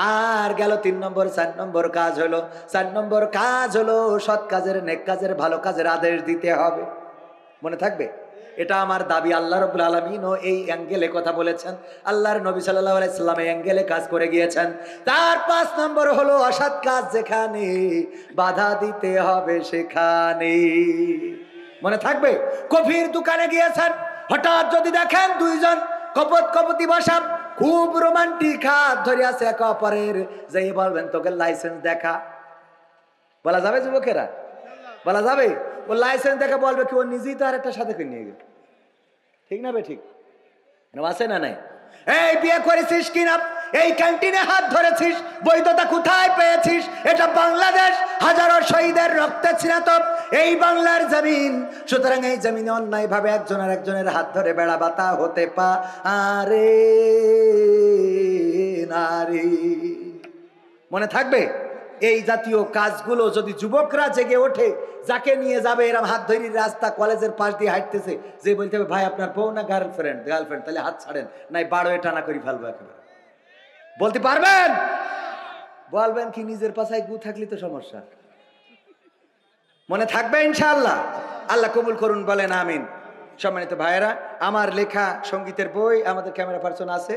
আর গেল 3 নম্বর। 4 নম্বর কাজ হলো, 4 নম্বর কাজ হলো সৎ কাজের, নেক কাজের, ভালো কাজের আদেশ দিতে হবে। মনে থাকবে? এটা আমার দাবি। আল্লাহ রাব্বুল আলামিনও এই অ্যাঙ্গেলে কথা বলেছেন, আল্লাহর নবী সাল্লাল্লাহু আলাইহি সাল্লাম এই অ্যাঙ্গেলে কাজ করে গিয়েছেন। তার 5 নম্বর হলো অসৎ কাজ যেখানে বাধা দিতে হবে সেখানে। মনে থাকবে, কফির দোকানে গিয়েছেন, হঠাৎ যদি দেখেন দুইজন কপত কপতি বসা খুব রোমান্টিক হাত ধরে আছে একে অপরের, যে বলবেন তোকে লাইসেন্স দেখা, বলা যাবে যুবকেরা? বলা যাবে? ও লাইসেন্স দেখা বলবে কি ও নিজেই তো আর একটা সাথে করে নিয়ে গেল। ঠিক না বে ঠিক? আছে না নাই? এই বিয়ে করেছিস কিনা, এই ক্যান্টিনে হাত ধরেছিস, বৈধতা কোথায় পেয়েছিস? এটা বাংলাদেশ, হাজারো শহীদের রক্তে ছিনাত এই বাংলার জমিন। সুতরাং এই জমিনে অন্যায় ভাবে একজন আর একজনের হাত ধরে বেড়া বাতা হতে পারে নারী। মনে থাকবে, এই জাতীয় কাজগুলো যদি যুবকরা জেগে ওঠে, যাকে নিয়ে যাবে এরম হাত ধরি রাস্তা কলেজের পাশ দিয়ে হাঁটতেছে, যে বলতে হবে ভাই আপনার বউ না গার্লফ্রেন্ড? তাহলে হাত ছাড়েন, নাই বারোয় টানা করি ফেলবো একেবারে। বলতে পারবেন? বলবেন কি নিজের পাশায় গু থাকলে তো সমস্যা। মনে থাকবে ইনশাআল্লাহ। আল্লাহ কবুল করুন, বলেন আমিন। সম্মানিত ভাইয়েরা, আমার লেখা সঙ্গীতের বই আমাদের ক্যামেরা পার্সন আছে,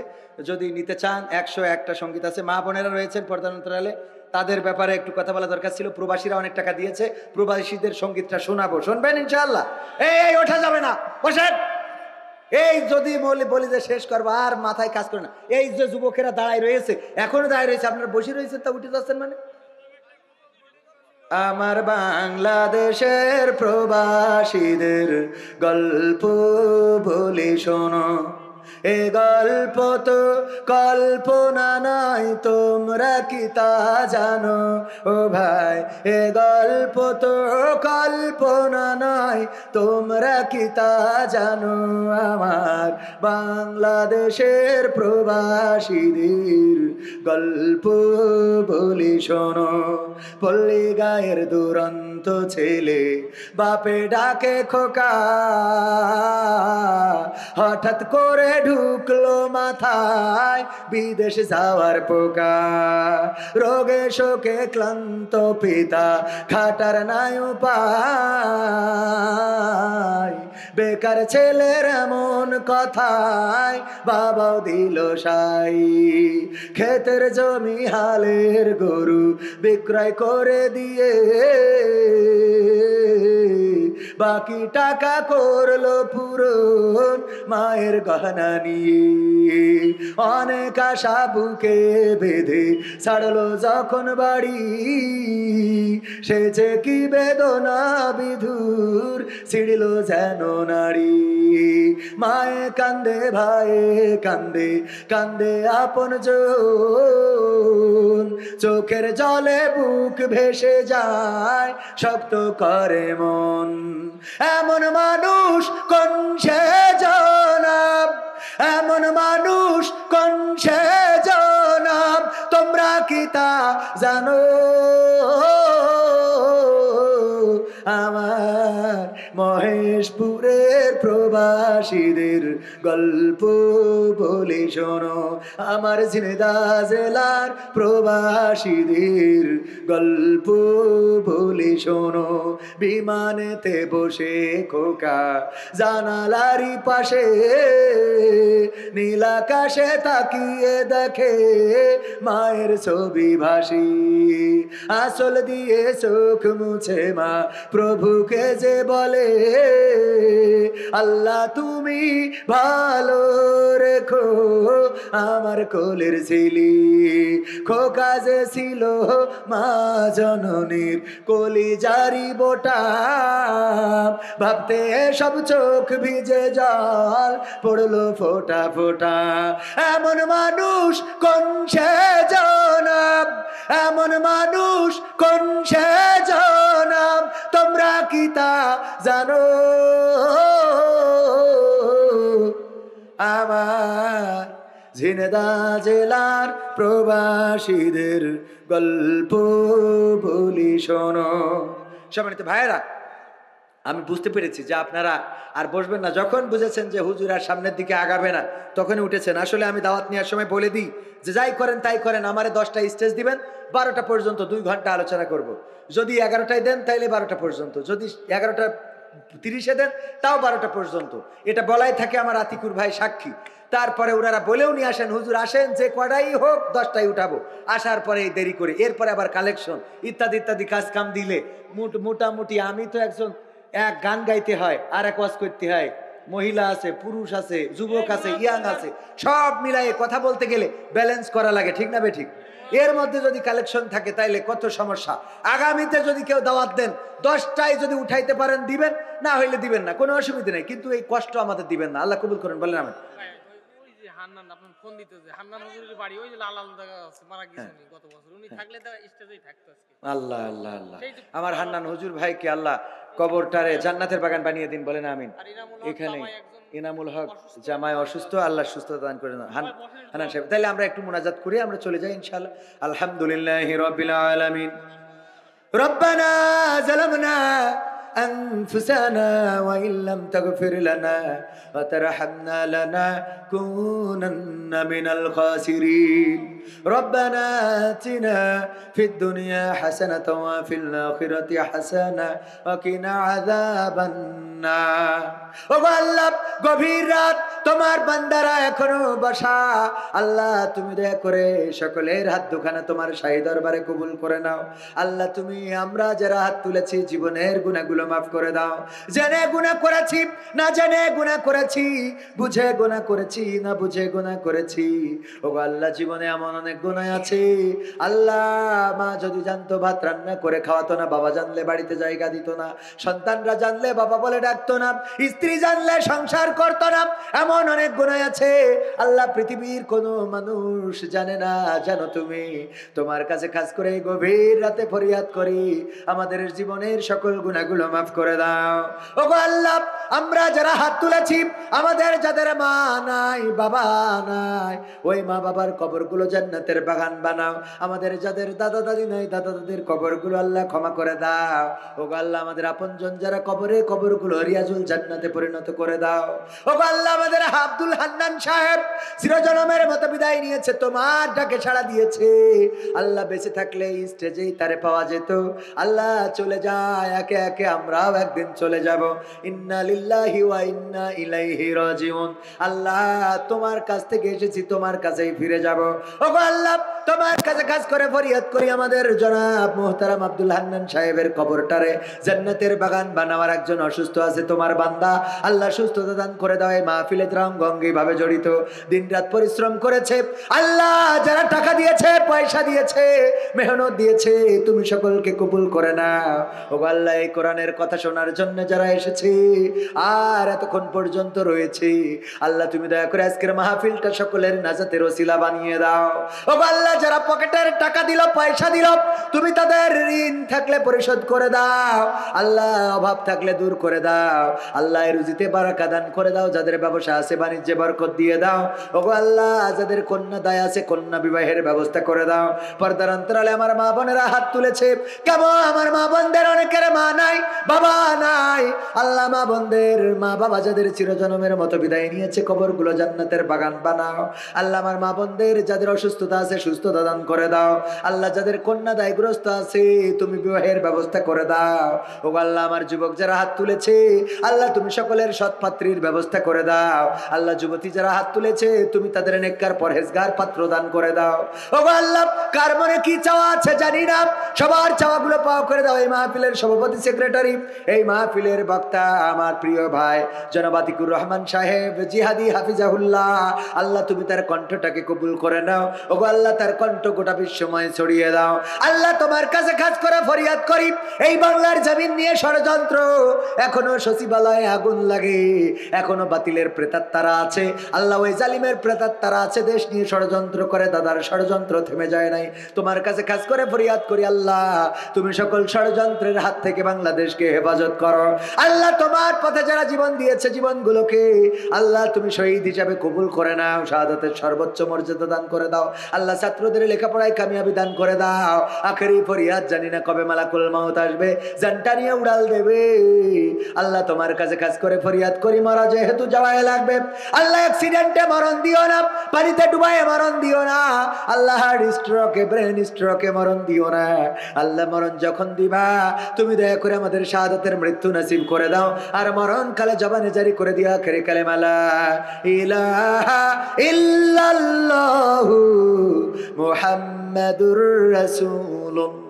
যদি নিতে চান 101টা সঙ্গীত আছে। মা বোনেরা রয়েছেন পর্দার অন্তরালে, তাদের ব্যাপারে একটু কথা বলা দরকার ছিল। প্রবাসীরা অনেক টাকা দিয়েছে, প্রবাসীদের সঙ্গীতটা শোনাবো, শুনবেন ইনশাআল্লাহ? এই ওঠা যাবে না, বসেন। এই যদি বলি যে শেষ করবো, আর মাথায় কাজ করে না। এই যে যুবকেরা দাঁড়ায় রয়েছে, এখনো দাঁড়ায় রয়েছে, আপনারা বসে রয়েছেন, তা উঠে যাচ্ছেন মানে? আমার বাংলাদেশের প্রবাসীদের গল্প বলি শোনো, এ গল্প তো কল্পনা নয়, তোমরা কি তা জানো? ও ভাই, এ গল্প তো কল্পনা নয়, তোমরা কি তা জানো? আমার বাংলাদেশের প্রবাসীদের গল্প বলি শোনো। পল্লী গায়ের দুরন্ত ছেলে বাপে ডাকে খোকা, হঠাৎ করে ঢুকলো মাথায় বিদেশ যাওয়ার পোকা। রোগে শোকে ক্লান্ত পিতা খাটার নাই উপায়, বেকার ছেলের এমন কথায় বাবাও দিল সাই। ক্ষেতের জমি হালের গরু বিক্রয় করে দিয়ে বাকি টাকা করলো পূরণ মায়ের গহনা নিয়ে। অনেক আশা বুকে বেঁধে ছাড়লো যখন বাড়ি, সে যে কি বেদনা বিধুর ছিড়ল যেন নারী। মায়ে কান্দে, ভাইয়ে কান্দে, কান্দে আপন জন, চোখের জলে বুক ভেসে যায়, শক্ত করে মন। এমন মানুষ কোন সে জনাব, এমন মানুষ কোন সে জনাব, তোমরা কি তা জানো? আমার মহেশপুরের প্রবাসীদের গল্প বলি শোনো, আমার ঝিনেদা জেলার প্রবাসীদের গল্প বলি শোনো। বিমানেতে বসে খোকা জানালারি পাশে, নীল আকাশে তাকিয়ে দেখে মায়ের ছবি ভাসি। আসল দিয়ে চোখ মুছে মা প্রভুকে যে বলে, আল্লাহ তুমি ভালো রেখো আমার কোলের ঝিলি। খোকা যে ছিল মা জননীর কলিজারি বোটা, ভাবতে সব চোখ ভিজে জল পড়লো ফোটা ফোটা। এমন মানুষ কোন সে জনাব, এমন মানুষ কোন সে জনাব, তোমরা কি তা জানো? আমার ঝিনেদা জেলার প্রবাসীদের গল্প বলি শোনো। সম্মানিত ভাইয়েরা, আমি বুঝতে পেরেছি যে আপনারা আর বসবেন না। যখন বুঝেছেন যে হুজুর আর সামনের দিকে আগাবে না, তখনই উঠেছেন। আসলে আমি দাওয়াত নেওয়ার সময় বলে দিই যে যাই করেন তাই করেন, আমারে 10টা স্টেজ দিবেন, 12টা পর্যন্ত 2 ঘন্টা আলোচনা করব। যদি 11টায় দেন তাইলে 12টা পর্যন্ত, যদি 11টা 30-এ দেন, তাও 12টা পর্যন্ত। এটা বলাই থাকে, আমার আতিকুর ভাই সাক্ষী। তারপরে ওনারা বলেও নিয়ে আসেন, হুজুর আসেন যে কটাই হোক 10টায় উঠাবো। আসার পরে দেরি করে, এরপরে আবার কালেকশন ইত্যাদি ইত্যাদি কাজ কাম দিলে মোটামুটি আমি তো এক গান গাইতে হয়, আর এক ওয়াজ করতে হয়, মহিলা আছে, পুরুষ আছে, যুবক আছে, ইয়াং আছে, সব মিলাই কথা বলতে গেলে ব্যালেন্স করা লাগে, ঠিক না বে ঠিক? এর মধ্যে যদি কালেকশন থাকে তাইলে কত সমস্যা। আগামীতে যদি কেউ দাওয়াত দেন 10টায় যদি উঠাইতে পারেন দিবেন, না হইলে দিবেন না, কোনো অসুবিধা নেই, কিন্তু এই কষ্ট আমাদের দিবেন না। আল্লাহ কবুল করেন, বলেন আমি। হান্নান আপনার ফোন দিতে যে হান্নান হুজুরের বাড়ি ওই যে লাল লাল জায়গা আছে, মারা গেছেন গত বছর, উনি থাকলে তো স্টেজেই থাকতো আজকে। আল্লাহ আল্লাহ আল্লাহ, আমার হান্নান হুজুর ভাইকে আল্লাহ কবরটারে জান্নাতের বাগান বানিয়ে দিন, বলেন আমিন। এখানে ইনামুল হক জামাই অসুস্থ, আল্লাহ সুস্থতা দান করেন হান্নান সাহেব। তাহলে আমরা একটু মুনাজাত করি, আমরা চলে যাই ইনশাআল্লাহ। আলহামদুলিল্লাহি রাব্বিল আলামিন। রব্বানা যালামনা أنفسنا وإن لم تغفر لنا وترحمنا لنكونن من الخاسرين ربنا آتنا في الدنيا حسنة وفي الآخرة حسنة وقنا عذاب النار আল্লাহ গভীর রাত তোমার বান্দারা এখনো বসা, আল্লাহ তুমি দয়া করে সকলের হাত দুখানা তোমার শাহী দরবারে কবুল করে নাও। আল্লাহ তুমি আমরা যারা হাত তুলেছি জীবনের গুনাহগুলো মাফ করে দাও। জেনে গুনাহ করেছি না জেনে গুনাহ করেছি, বুঝে গুনাহ করেছি না বুঝে গুনাহ করেছি, ও আল্লাহ জীবনে এমন অনেক গুনাহ আছে আল্লাহ, মা যদি জানতো ভাত রান্না করে খাওয়াতো না, বাবা জানলে বাড়িতে জায়গা দিত না, সন্তানরা জানলে বাবা বলে ডাকতো না, স্ত্রী জানলে সংসার করতো না, এমন অনেক গুনাহ আছে আল্লাহ, পৃথিবীর কোনো মানুষ জানে না, জানো তুমি। তোমার কাছে খাস করে গভীর রাতে ফরিয়াদ করি, আমাদের জীবনের সকল গুনাহগুলো মাফ করে দাও। ওগো আল্লাহ, আমরা যারা হাত তুলেছি, আমাদের যাদের মা নাই বাবা নাই, ওই মা বাবার কবরগুলো জান্নাতের বাগান বানাও। আমাদের যাদের দাদা দাদি নাই, দাদা দাদির কবরগুলো আল্লাহ ক্ষমা করে দাও। ওগো আল্লাহ, আমাদের আপনজন যারা কবরে, কবরগুলো রিয়াজুল জান্নাতে পরিণত করে দাও। ওগো আল্লাহ, আমাদের আব্দুল হান্নান সাহেব চিরজনমের মতো বিদায় নিয়েছে, তোমার ডাকে সাড়া দিয়েছে। আল্লাহ বেঁচে থাকলে স্টেজেই তারে পাওয়া যেত, আল্লাহ চলে যায় একে একে, আমরাও একদিন চলে যাব। ইন্না লিল্লাহি ওয়া ইন্না ইলাইহি রাজিউন। আল্লাহ তোমার কাছ থেকে এসেছি, তোমার কাছেই ফিরে যাব। ওগো আল্লাহ, তোমার কাছে কাজ করে ফরিয়াদ করি, আমাদের জনাব মুহতারাম আব্দুল হান্নান সাহেবের কবরটারে জান্নাতের বাগান বানাবার একজন অসুস্থ আছে, তোমার বান্দা, আল্লাহ সুস্থতা দান করে দাও। এই মাহফিলে ত্রাঙ্গঙ্গি ভাবে জড়িত, দিনরাত পরিশ্রম করেছে আল্লাহ, যারা টাকা দিয়েছে, পয়সা দিয়েছে, মেহনত দিয়েছে, তুমি সকলকে কবুল করে নাও। ওগো আল্লাহ, এই কোরআনের কথা শোনার জন্য যারা এসেছে আর এতক্ষণ পর্যন্ত রয়েছে, আল্লাহ তুমি দয়া করে আজকের মাহফিলটা সকলের নাজাতের ওসিলা বানিয়ে দাও। ওগো আল্লাহ, যারা পকেটের টাকা দিল, পয়সা দিল, তুমি তাদের ঋণ থাকলে পরিশোধ করে দাও। আল্লাহ অভাব থাকলে দূর করে দাও। আল্লাহ রুজিতে বারাকা দান করে দাও। যাদের ব্যবসা আছে বাণিজ্যে বরকত দিয়ে দাও। ওগো আল্লাহ, যাদের কন্যা দায় আছে কন্যা বিবাহের ব্যবস্থা করে দাও। পর্দার অন্তরালে আমার মা বোনেরা হাত তুলেছে, কেমন আমার মা বোনদের অনেকের মা নাই বাবা নাই, আল্লাহ মা বোনদের মা বাবা যাদের চিরজনমের মতো বিদায় নিয়েছে, কবরগুলো জান্নাতের বাগান বানাও। আল্লাহ আমার মা বোনদের যাদের অসুস্থতা আছে সুস্থতা দান করে দাও। আল্লাহ যাদের কন্যা দায়গ্রস্ত আছে তুমি বিবাহের ব্যবস্থা করে দাও। ওগো আল্লাহ, আমার যুবক যারা হাত তুলেছে, আল্লাহ তুমি সকলের সৎপাত্রীর ব্যবস্থা করে দাও। আল্লাহ যুবতী যারা হাত তুলেছে, তুমি তাদের নেককার পরহেজগার পাত্র দান করে দাও। ওগো আল্লাহ, কার মনে কি চাওয়া আছে জানি না, সবার চাওয়াগুলো পাওয়া করে দাও। এই মাহফিলের সভাপতি সেক্রেটারি, এই মাহফিলের বক্তা আমার প্রিয় ভাই জনাব আতিকুর রহমান সাহেব জিহাদি হাফিজাহুল্লাহ, আল্লাহ তুমি তার কণ্ঠটাকে কবুল করে নাও। ওগো আল্লাহ, তার কণ্ঠ গোটা বিশ্বময় ছড়িয়ে দাও। আল্লাহ তোমার কাছে খাস করে ফরিয়াদ করি, এই বাংলার জমিন নিয়ে ষড়যন্ত্র, এখনো সচিবালয়ে আগুন লাগে, এখনো বাতিলের প্রেতাত্মারা আছে, আল্লাহ ওই জালিমের প্রেতাত্মারা আছে, দেশ নিয়ে ষড়যন্ত্র করে, দাদার ষড়যন্ত্র থেমে যায় নাই। তোমার কাছে খাস করে ফরিয়াদ করি, আল্লাহ তুমি সকল ষড়যন্ত্রের হাত থেকে বাংলাদেশকে হেফাজত করো। আল্লাহ তোমার পথে যারা জীবন দিয়েছে, জীবনগুলোকে আল্লাহ তুমি শহীদ হিসাবে কবুল করে নাও, শাহাদাতের সর্বোচ্চ মর্যাদা দান করে দাও। আল্লাহ ছাত্র ছাত্রদের লেখাপড়ায় কামিয়াবি দান করে দাও। আখেরি ফরিয়াদ, জানি না কবে মালাকুল মাউত আসবে, জানটা নিয়ে উড়াল দেবে। আল্লাহ তোমার কাছে কাজ করে ফরিয়াদ করি, মরা যেহেতু যাওয়াই লাগবে, আল্লাহ অ্যাক্সিডেন্টে মরণ দিও না, পানিতে ডুবাইয়ে মরণ দিও না, আল্লাহ হার্ট স্ট্রোকে, ব্রেন স্ট্রোকে মরণ দিও না। আল্লাহ মরণ যখন দিবা তুমি দয়া করে আমাদের শাহাদাতের মৃত্যু নসিব করে দাও, আর মরণ কালে জবানে জারি করে দিও আখেরি কালেমা লা ইলাহা ইল্লাল্লাহু মুহাম্মাদুর রাসূলুল্লাহ।